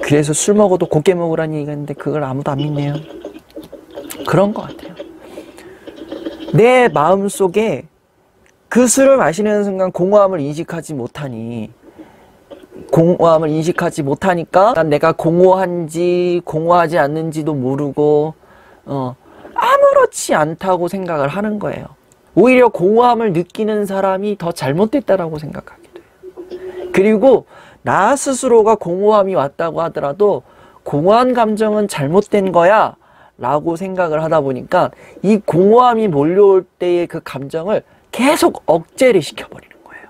그래서 술 먹어도 곱게 먹으라는 얘기가 있는데 그걸 아무도 안 믿네요. 그런 것 같아요. 내 마음속에 그 술을 마시는 순간 공허함을 인식하지 못하니까 내가 공허한지 공허하지 않는지도 모르고 아무렇지 않다고 생각을 하는 거예요. 오히려 공허함을 느끼는 사람이 더 잘못됐다라고 생각하게 돼요. 그리고 나 스스로가 공허함이 왔다고 하더라도 공허한 감정은 잘못된 거야 라고 생각을 하다 보니까 이 공허함이 몰려올 때의 그 감정을 계속 억제를 시켜버리는 거예요.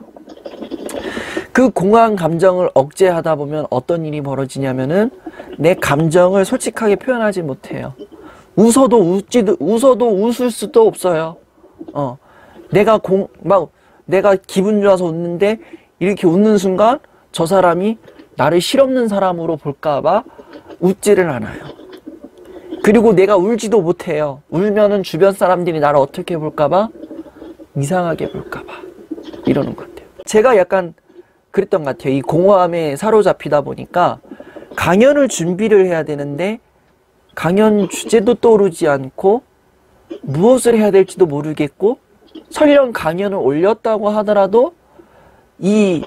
그 공허한 감정을 억제하다 보면 어떤 일이 벌어지냐면은 내 감정을 솔직하게 표현하지 못해요. 웃어도 웃을 수도 없어요. 내가 기분 좋아서 웃는데 이렇게 웃는 순간 저 사람이 나를 실없는 사람으로 볼까봐 웃지를 않아요. 그리고 내가 울지도 못해요. 울면은 주변 사람들이 나를 어떻게 볼까봐 이상하게 볼까봐 이러는 것 같아요. 제가 약간 그랬던 것 같아요. 이 공허함에 사로잡히다 보니까 강연을 준비를 해야 되는데 강연 주제도 떠오르지 않고 무엇을 해야 될지도 모르겠고 설령 강연을 올렸다고 하더라도 이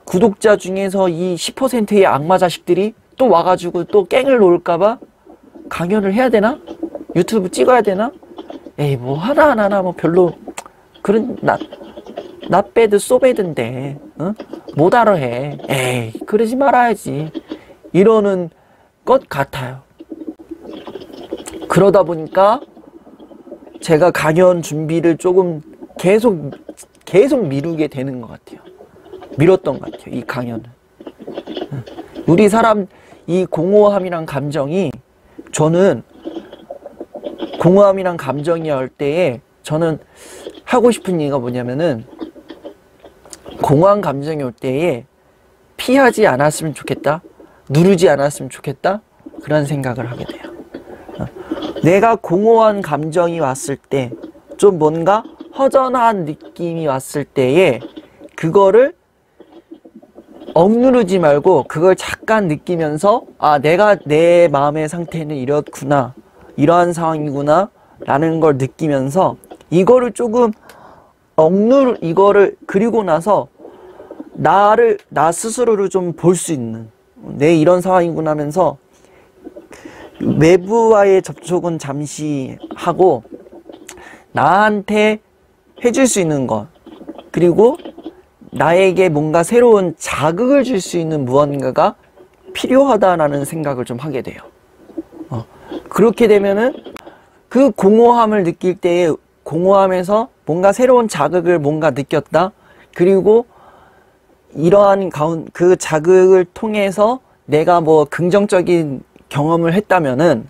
구독자 중에서 이 10%의 악마 자식들이 또 와가지고 또 깽을 놓을까봐 강연을 해야 되나? 유튜브 찍어야 되나? 에이 뭐 하나하나 뭐 별로 그런 not bad so bad인데 못하러 해. 에이 그러지 말아야지 이러는 것 같아요. 그러다 보니까 제가 강연 준비를 조금 계속 미루게 되는 것 같아요. 미뤘던 것 같아요. 이 강연을. 우리 사람 이 공허함이란 감정이 저는 공허함이란 감정이 올 때에 저는 하고 싶은 얘기가 뭐냐면은 공허한 감정이 올 때에 피하지 않았으면 좋겠다. 누르지 않았으면 좋겠다. 그런 생각을 하게 돼요. 내가 공허한 감정이 왔을 때 좀 뭔가 허전한 느낌이 왔을 때에 그거를 억누르지 말고 그걸 잠깐 느끼면서 아 내가 내 마음의 상태는 이렇구나 이러한 상황이구나 라는 걸 느끼면서 이거를 조금 이거를 그리고 나서 나 스스로를 좀 볼 수 있는 내 이런 상황이구나 하면서 외부와의 접촉은 잠시 하고 나한테 해줄 수 있는 것 그리고 나에게 뭔가 새로운 자극을 줄 수 있는 무언가가 필요하다라는 생각을 좀 하게 돼요. 그렇게 되면은 그 공허함을 느낄 때에 공허함에서 뭔가 새로운 자극을 뭔가 느꼈다. 그리고 이러한 그 자극을 통해서 내가 뭐 긍정적인 경험을 했다면은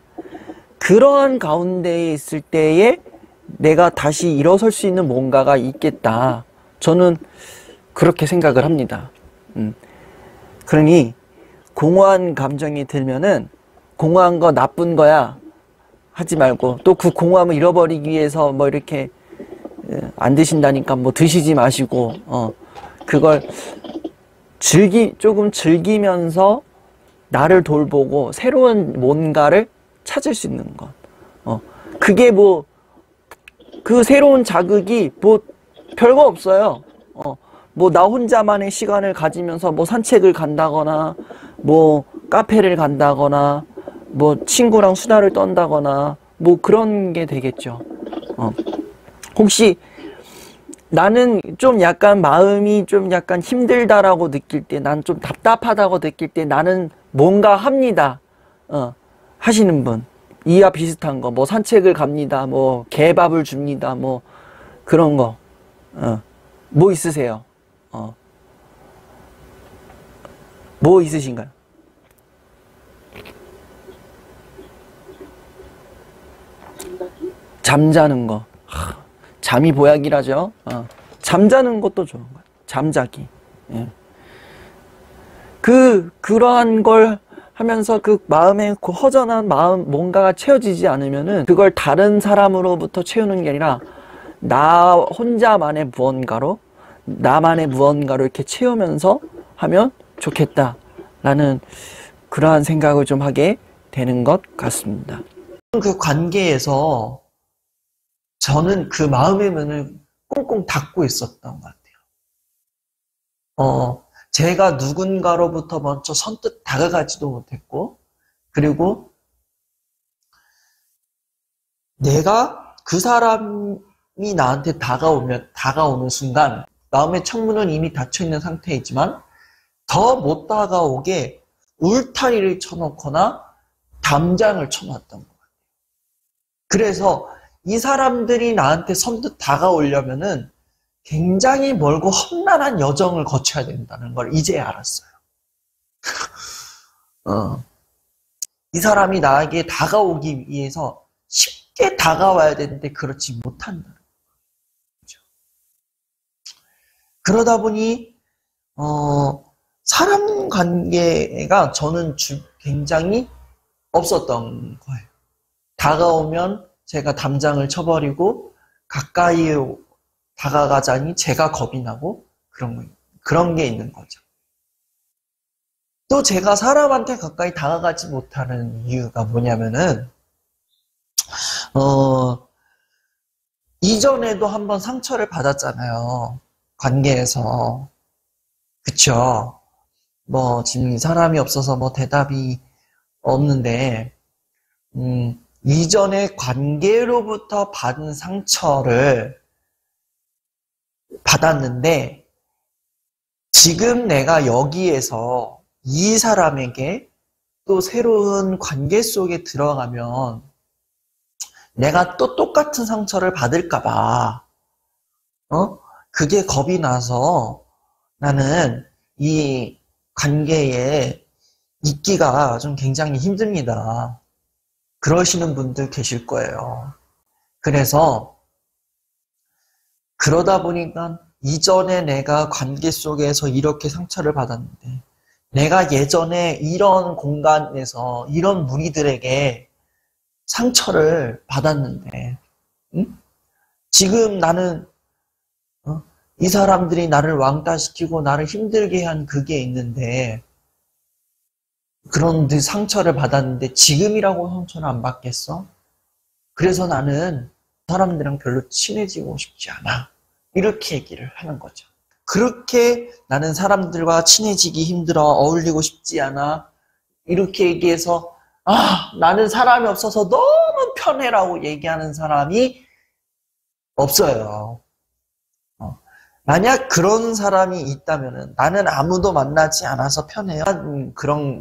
그러한 가운데에 있을 때에 내가 다시 일어설 수 있는 뭔가가 있겠다. 저는 그렇게 생각을 합니다. 그러니 공허한 감정이 들면은 공허한 거 나쁜 거야 하지 말고 또 그 공허함을 잃어버리기 위해서 뭐 이렇게 안 드신다니까 뭐 드시지 마시고 그걸 조금 즐기면서 나를 돌보고 새로운 뭔가를 찾을 수 있는 것. 그게 뭐 그 새로운 자극이 뭐 별거 없어요. 뭐 나 혼자만의 시간을 가지면서 뭐 산책을 간다거나 뭐 카페를 간다거나 뭐 친구랑 수다를 떤다거나 뭐 그런 게 되겠죠. 혹시 나는 좀 약간 마음이 좀 약간 힘들다라고 느낄 때, 난 좀 답답하다고 느낄 때 나는 뭔가 합니다. 하시는 분. 이와 비슷한 거. 뭐 산책을 갑니다. 뭐 개밥을 줍니다. 뭐 그런 거. 뭐 있으세요? 뭐 있으신가요? 잠자는 거. 잠이 보약이라죠. 잠자는 것도 좋은 거예요. 잠자기. 예. 그러한 걸 하면서 그 마음에 그 허전한 마음 뭔가가 채워지지 않으면은 그걸 다른 사람으로부터 채우는 게 아니라 나 혼자만의 무언가로 나만의 무언가로 이렇게 채우면서 하면 좋겠다라는 그러한 생각을 좀 하게 되는 것 같습니다. 그 관계에서 저는 그 마음의 문을 꽁꽁 닫고 있었던 것 같아요. 제가 누군가로부터 먼저 선뜻 다가가지도 못했고, 그리고 내가 그 사람이 나한테 다가오는 순간, 마음의 창문은 이미 닫혀 있는 상태이지만, 더 못 다가오게 울타리를 쳐놓거나 담장을 쳐놨던 것 같아요. 그래서 이 사람들이 나한테 선뜻 다가오려면은 굉장히 멀고 험난한 여정을 거쳐야 된다는 걸 이제야 알았어요. 이 사람이 나에게 다가오기 위해서 쉽게 다가와야 되는데 그렇지 못한다는 거죠. 그러다 보니 사람 관계가 저는 굉장히 없었던 거예요. 다가오면 제가 담장을 쳐버리고 가까이 다가가자니 제가 겁이 나고 그런 게 있는 거죠. 또 제가 사람한테 가까이 다가가지 못하는 이유가 뭐냐면은 이전에도 한번 상처를 받았잖아요. 관계에서. 그쵸? 뭐 지금 사람이 없어서 뭐 대답이 없는데 이전의 관계로부터 받은 상처를 받았는데 지금 내가 여기에서 이 사람에게 또 새로운 관계 속에 들어가면 내가 또 똑같은 상처를 받을까봐 그게 겁이 나서 나는 이 관계에 있기가 좀 굉장히 힘듭니다. 그러시는 분들 계실 거예요. 그래서 그러다 보니까 이전에 내가 관계 속에서 이렇게 상처를 받았는데 내가 예전에 이런 공간에서 이런 무리들에게 상처를 받았는데 지금 나는 이 사람들이 나를 왕따시키고 나를 힘들게 한 그게 있는데 그런 상처를 받았는데 지금이라고 상처를 안 받겠어? 그래서 나는 사람들이랑 별로 친해지고 싶지 않아. 이렇게 얘기를 하는 거죠. 그렇게 나는 사람들과 친해지기 힘들어, 어울리고 싶지 않아. 이렇게 얘기해서 나는 사람이 없어서 너무 편해라고 얘기하는 사람이 없어요. 만약 그런 사람이 있다면은 나는 아무도 만나지 않아서 편해요.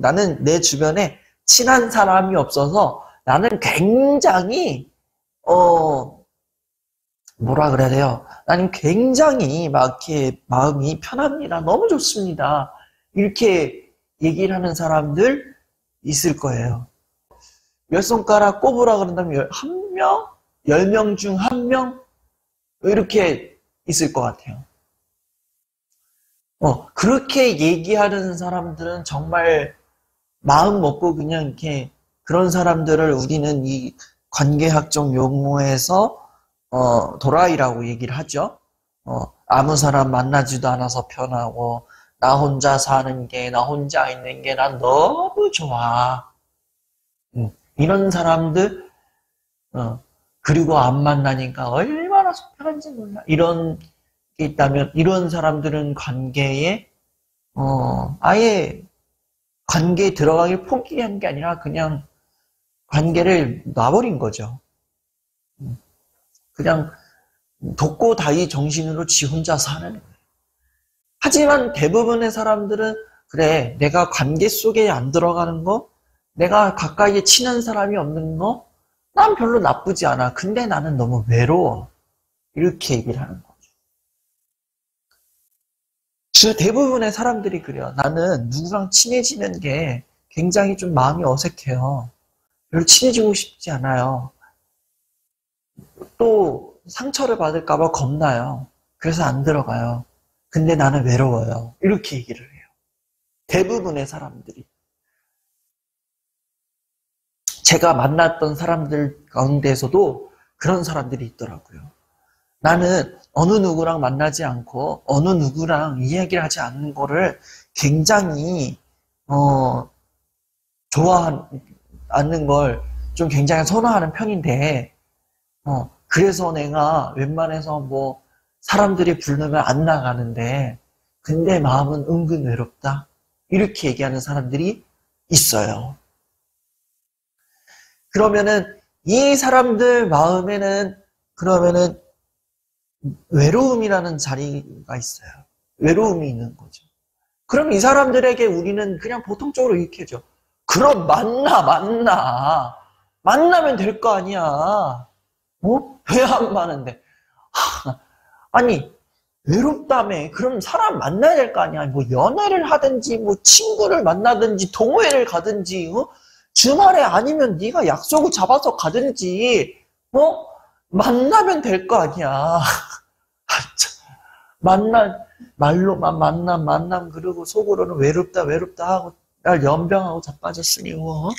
나는 내 주변에 친한 사람이 없어서 나는 굉장히 뭐라 그래야 돼요? 나는 굉장히 막 이렇게 마음이 편합니다. 너무 좋습니다. 이렇게 얘기를 하는 사람들 있을 거예요. 열 손가락 꼽으라 그런다면 한 명? 10명 중 1명? 이렇게 있을 것 같아요. 그렇게 얘기하는 사람들은 정말 마음 먹고 그냥 이렇게 그런 사람들을 우리는 이 관계학적 용어에서 도라이라고 얘기를 하죠. 아무 사람 만나지도 않아서 편하고 나 혼자 사는 게, 나 혼자 있는 게 난 너무 좋아. 이런 사람들 그리고 안 만나니까 얼마나 속편한지 몰라. 이런 게 있다면 이런 사람들은 관계에 아예 관계에 들어가길 포기한 게 아니라 그냥 관계를 놔버린 거죠. 그냥 독고다이 정신으로 지 혼자 사는 거예요. 하지만 대부분의 사람들은 그래, 내가 관계 속에 안 들어가는 거, 내가 가까이에 친한 사람이 없는 거, 난 별로 나쁘지 않아. 근데 나는 너무 외로워. 이렇게 얘기를 하는 거죠. 대부분의 사람들이 그래요. 나는 누구랑 친해지는 게 굉장히 좀 마음이 어색해요. 별로 친해지고 싶지 않아요. 또 상처를 받을까봐 겁나요. 그래서 안 들어가요. 근데 나는 외로워요. 이렇게 얘기를 해요. 대부분의 사람들이. 제가 만났던 사람들 가운데서도 그런 사람들이 있더라고요. 나는 어느 누구랑 만나지 않고 어느 누구랑 이야기를 하지 않는 거를 굉장히 좋아하는 걸 좀 굉장히 선호하는 편인데 그래서 내가 웬만해서 뭐 사람들이 부르면 안 나가는데 근데 마음은 은근 외롭다. 이렇게 얘기하는 사람들이 있어요. 그러면은 이 사람들 마음에는 그러면은 외로움이라는 자리가 있어요. 외로움이 있는 거죠. 그럼 이 사람들에게 우리는 그냥 보통적으로 이렇게 하죠. 그럼 만나면 될 거 아니야. 왜 안 마는데? 아니, 외롭다며. 그럼 사람 만나야 될 거 아니야. 뭐 연애를 하든지, 뭐 친구를 만나든지, 동호회를 가든지, 주말에 아니면 네가 약속을 잡아서 가든지, 만나면 될 거 아니야. 말로만 만남, 그러고 속으로는 외롭다 하고, 날 연병하고 자빠졌으니, 너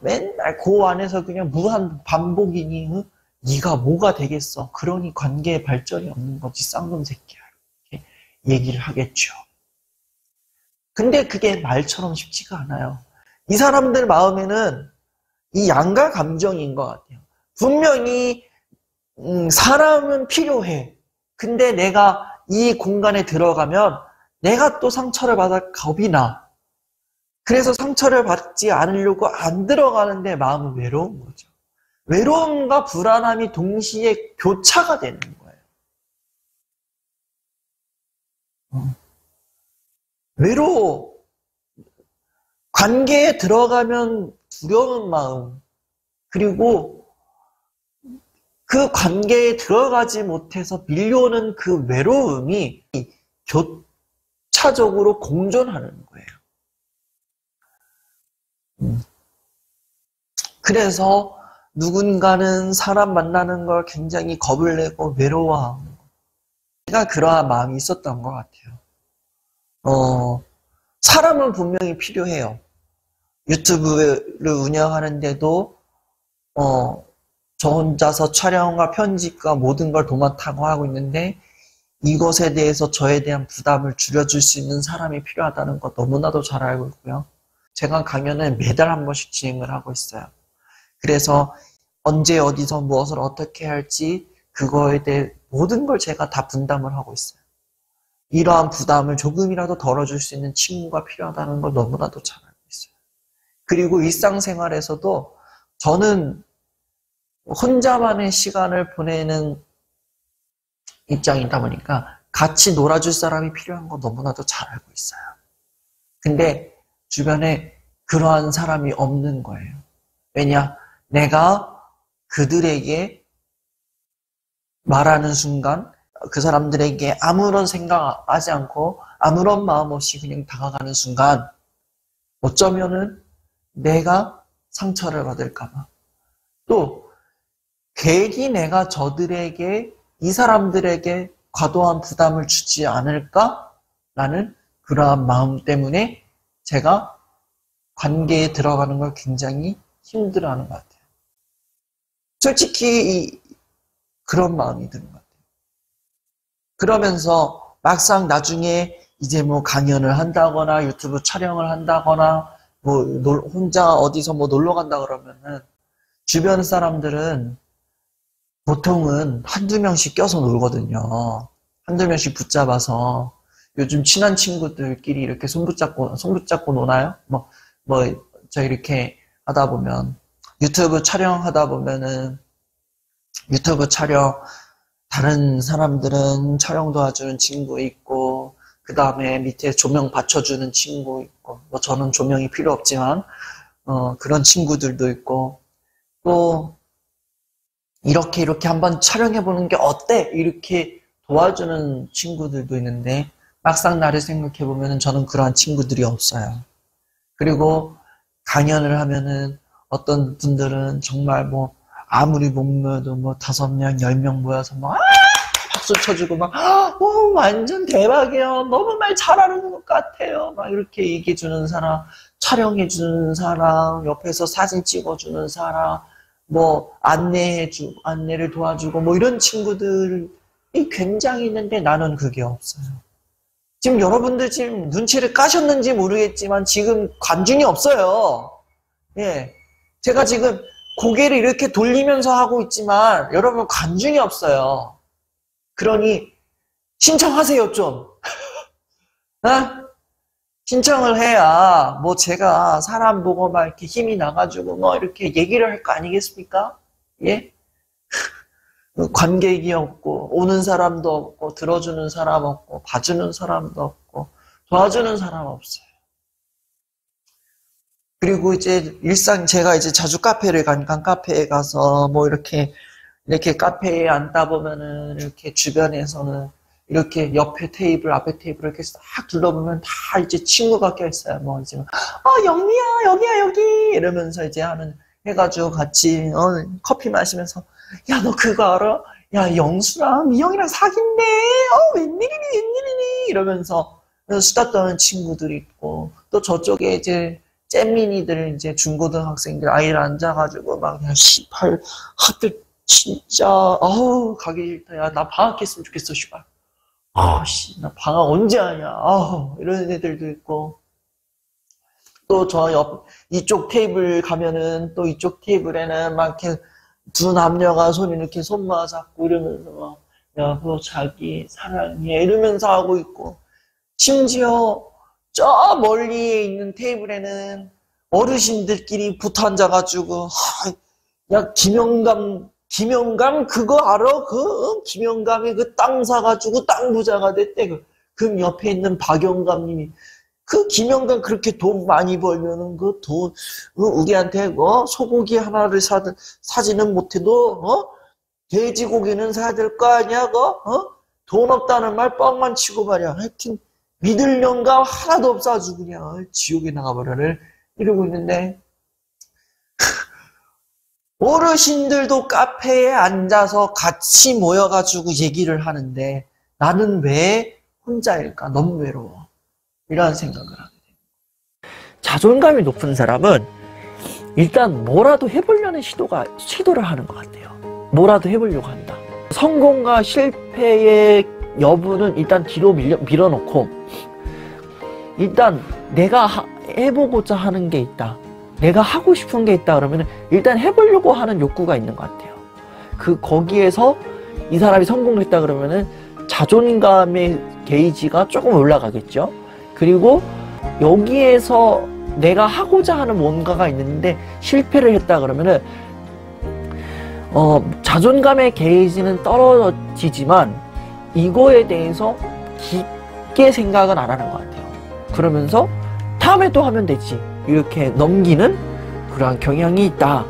맨날 그 안에서 그냥 무한 반복이니, 네가 뭐가 되겠어. 그러니 관계에 발전이 없는 거지, 쌍놈 새끼야. 이렇게 얘기를 하겠죠. 근데 그게 말처럼 쉽지가 않아요. 이 사람들 마음에는 이 양가 감정인 것 같아요. 분명히 사람은 필요해. 근데 내가 이 공간에 들어가면 내가 또 상처를 받아 겁이 나. 그래서 상처를 받지 않으려고 안 들어가는데 마음은 외로운 거죠. 외로움과 불안함이 동시에 교차가 되는 거예요. 외로워. 관계에 들어가면 두려운 마음, 그리고 그 관계에 들어가지 못해서 밀려오는 그 외로움이 교차적으로 공존하는 거예요. 그래서 누군가는 사람 만나는 걸 굉장히 겁을 내고 외로워하고, 제가 그러한 마음이 있었던 것 같아요. 사람은 분명히 필요해요. 유튜브를 운영하는데도 저 혼자서 촬영과 편집과 모든 걸 도맡아고 하고 있는데 이것에 대해서 저에 대한 부담을 줄여줄 수 있는 사람이 필요하다는 거 너무나도 잘 알고 있고요. 제가 강연을 매달 한 번씩 진행을 하고 있어요. 그래서 언제 어디서 무엇을 어떻게 할지 그거에 대해 모든 걸 제가 다 분담을 하고 있어요. 이러한 부담을 조금이라도 덜어줄 수 있는 친구가 필요하다는 걸 너무나도 잘 알고 있어요. 그리고 일상생활에서도 저는 혼자만의 시간을 보내는 입장이다 보니까 같이 놀아줄 사람이 필요한 거 너무나도 잘 알고 있어요. 근데 주변에 그러한 사람이 없는 거예요. 왜냐? 내가 그들에게 말하는 순간 그 사람들에게 아무런 생각하지 않고 아무런 마음 없이 그냥 다가가는 순간 어쩌면은 내가 상처를 받을까봐, 또 괜히 내가 저들에게, 이 사람들에게 과도한 부담을 주지 않을까라는 그러한 마음 때문에 제가 관계에 들어가는 걸 굉장히 힘들어하는 것 같아요. 솔직히 그런 마음이 드는 것 같아요. 그러면서 막상 나중에 이제 뭐 강연을 한다거나 유튜브 촬영을 한다거나 뭐 혼자 어디서 뭐 놀러 간다 그러면은 주변 사람들은 보통은 한두 명씩 껴서 놀거든요. 한두 명씩 붙잡아서 요즘 친한 친구들끼리 이렇게 손 붙잡고 노나요? 저 이렇게 하다 보면 유튜브 촬영하다 보면은 유튜브 촬영, 다른 사람들은 촬영 도와주는 친구 있고, 그 다음에 밑에 조명 받쳐주는 친구 있고, 뭐 저는 조명이 필요 없지만, 그런 친구들도 있고, 또, 이렇게 한번 촬영해보는 게 어때? 이렇게 도와주는 친구들도 있는데, 막상 나를 생각해보면 저는 그러한 친구들이 없어요. 그리고 강연을 하면은 어떤 분들은 정말 뭐, 아무리 목매도 뭐 5명, 10명 모여서 막, 박수 쳐주고 막, 완전 대박이야. 너무 말 잘하는 것 같아요. 막 이렇게 얘기해주는 사람, 촬영해주는 사람, 옆에서 사진 찍어주는 사람, 뭐, 안내를 도와주고, 뭐 이런 친구들이 굉장히 있는데 나는 그게 없어요. 지금 여러분들 지금 눈치를 까셨는지 모르겠지만 지금 관중이 없어요. 예. 제가 지금 고개를 이렇게 돌리면서 하고 있지만 여러분 관중이 없어요. 그러니 신청하세요 좀. 신청을 해야 뭐 제가 사람 보고 막 이렇게 힘이 나가지고 뭐 이렇게 얘기를 할 거 아니겠습니까? 예? 관객이 없고 오는 사람도 없고 들어주는 사람 없고 봐주는 사람도 없고 도와주는 사람 없어요. 그리고 이제 제가 이제 자주 카페를 가니까 카페에 가서 뭐 이렇게 카페에 앉다 보면은 이렇게 주변에서는 이렇게 옆에 테이블, 앞에 테이블 이렇게 싹 둘러보면 다 이제 친구가 껴있어요. 뭐 이제 영미야, 여기야, 여기 이러면서 이제 해가지고 같이 커피 마시면서 야, 너 그거 알아? 야, 영수랑 미영이랑 사귄대. 웬일이니 이러면서 수다 떠는 친구들이 있고 또 저쪽에 이제 잼민이들 이제 중고등학생들 아이를 앉아가지고 막 그냥 씨발 학교 진짜 가기 싫다. 야, 나 방학했으면 좋겠어, 씨발. 나 방학 언제 하냐. 이런 애들도 있고 또 이쪽 테이블 가면은 또 이쪽 테이블에는 막 이렇게 두 남녀가 이렇게 손 맞잡고 이러면서 막 여보 자기 사랑해 이러면서 하고 있고 심지어 저 멀리에 있는 테이블에는 어르신들끼리 붙어 앉아가지고 야 김영감 그거 알아? 김영감이 그 땅 사가지고 땅 부자가 됐대. 그 옆에 있는 박영감님이 그 김영감 그렇게 돈 많이 벌면은 그 돈 우리한테 소고기 하나를 사지는 못해도 돼지고기는 사야 될 거 아니야? 돈 없다는 말 뻥만 치고 말이야. 하여튼 믿을 영감 하나도 없어가지고 그냥 지옥에 나가버려를 이러고 있는데 어르신들도 카페에 앉아서 같이 모여가지고 얘기를 하는데 나는 왜 혼자일까? 너무 외로워. 이런 생각을 하게 됩니다. 자존감이 높은 사람은 일단 뭐라도 해보려는 시도를 하는 것 같아요. 뭐라도 해보려고 한다. 성공과 실패의 여부는 일단 뒤로 밀어놓고 일단 내가 해보고자 하는 게 있다. 내가 하고 싶은 게 있다 그러면 일단 해보려고 하는 욕구가 있는 것 같아요. 거기에서 이 사람이 성공을 했다 그러면은 자존감의 게이지가 조금 올라가겠죠. 그리고 여기에서 내가 하고자 하는 뭔가가 있는데 실패를 했다 그러면은 자존감의 게이지는 떨어지지만 이거에 대해서 깊게 생각은 안 하는 것 같아요. 그러면서 다음에 또 하면 되지 이렇게 넘기는 그러한 경향이 있다.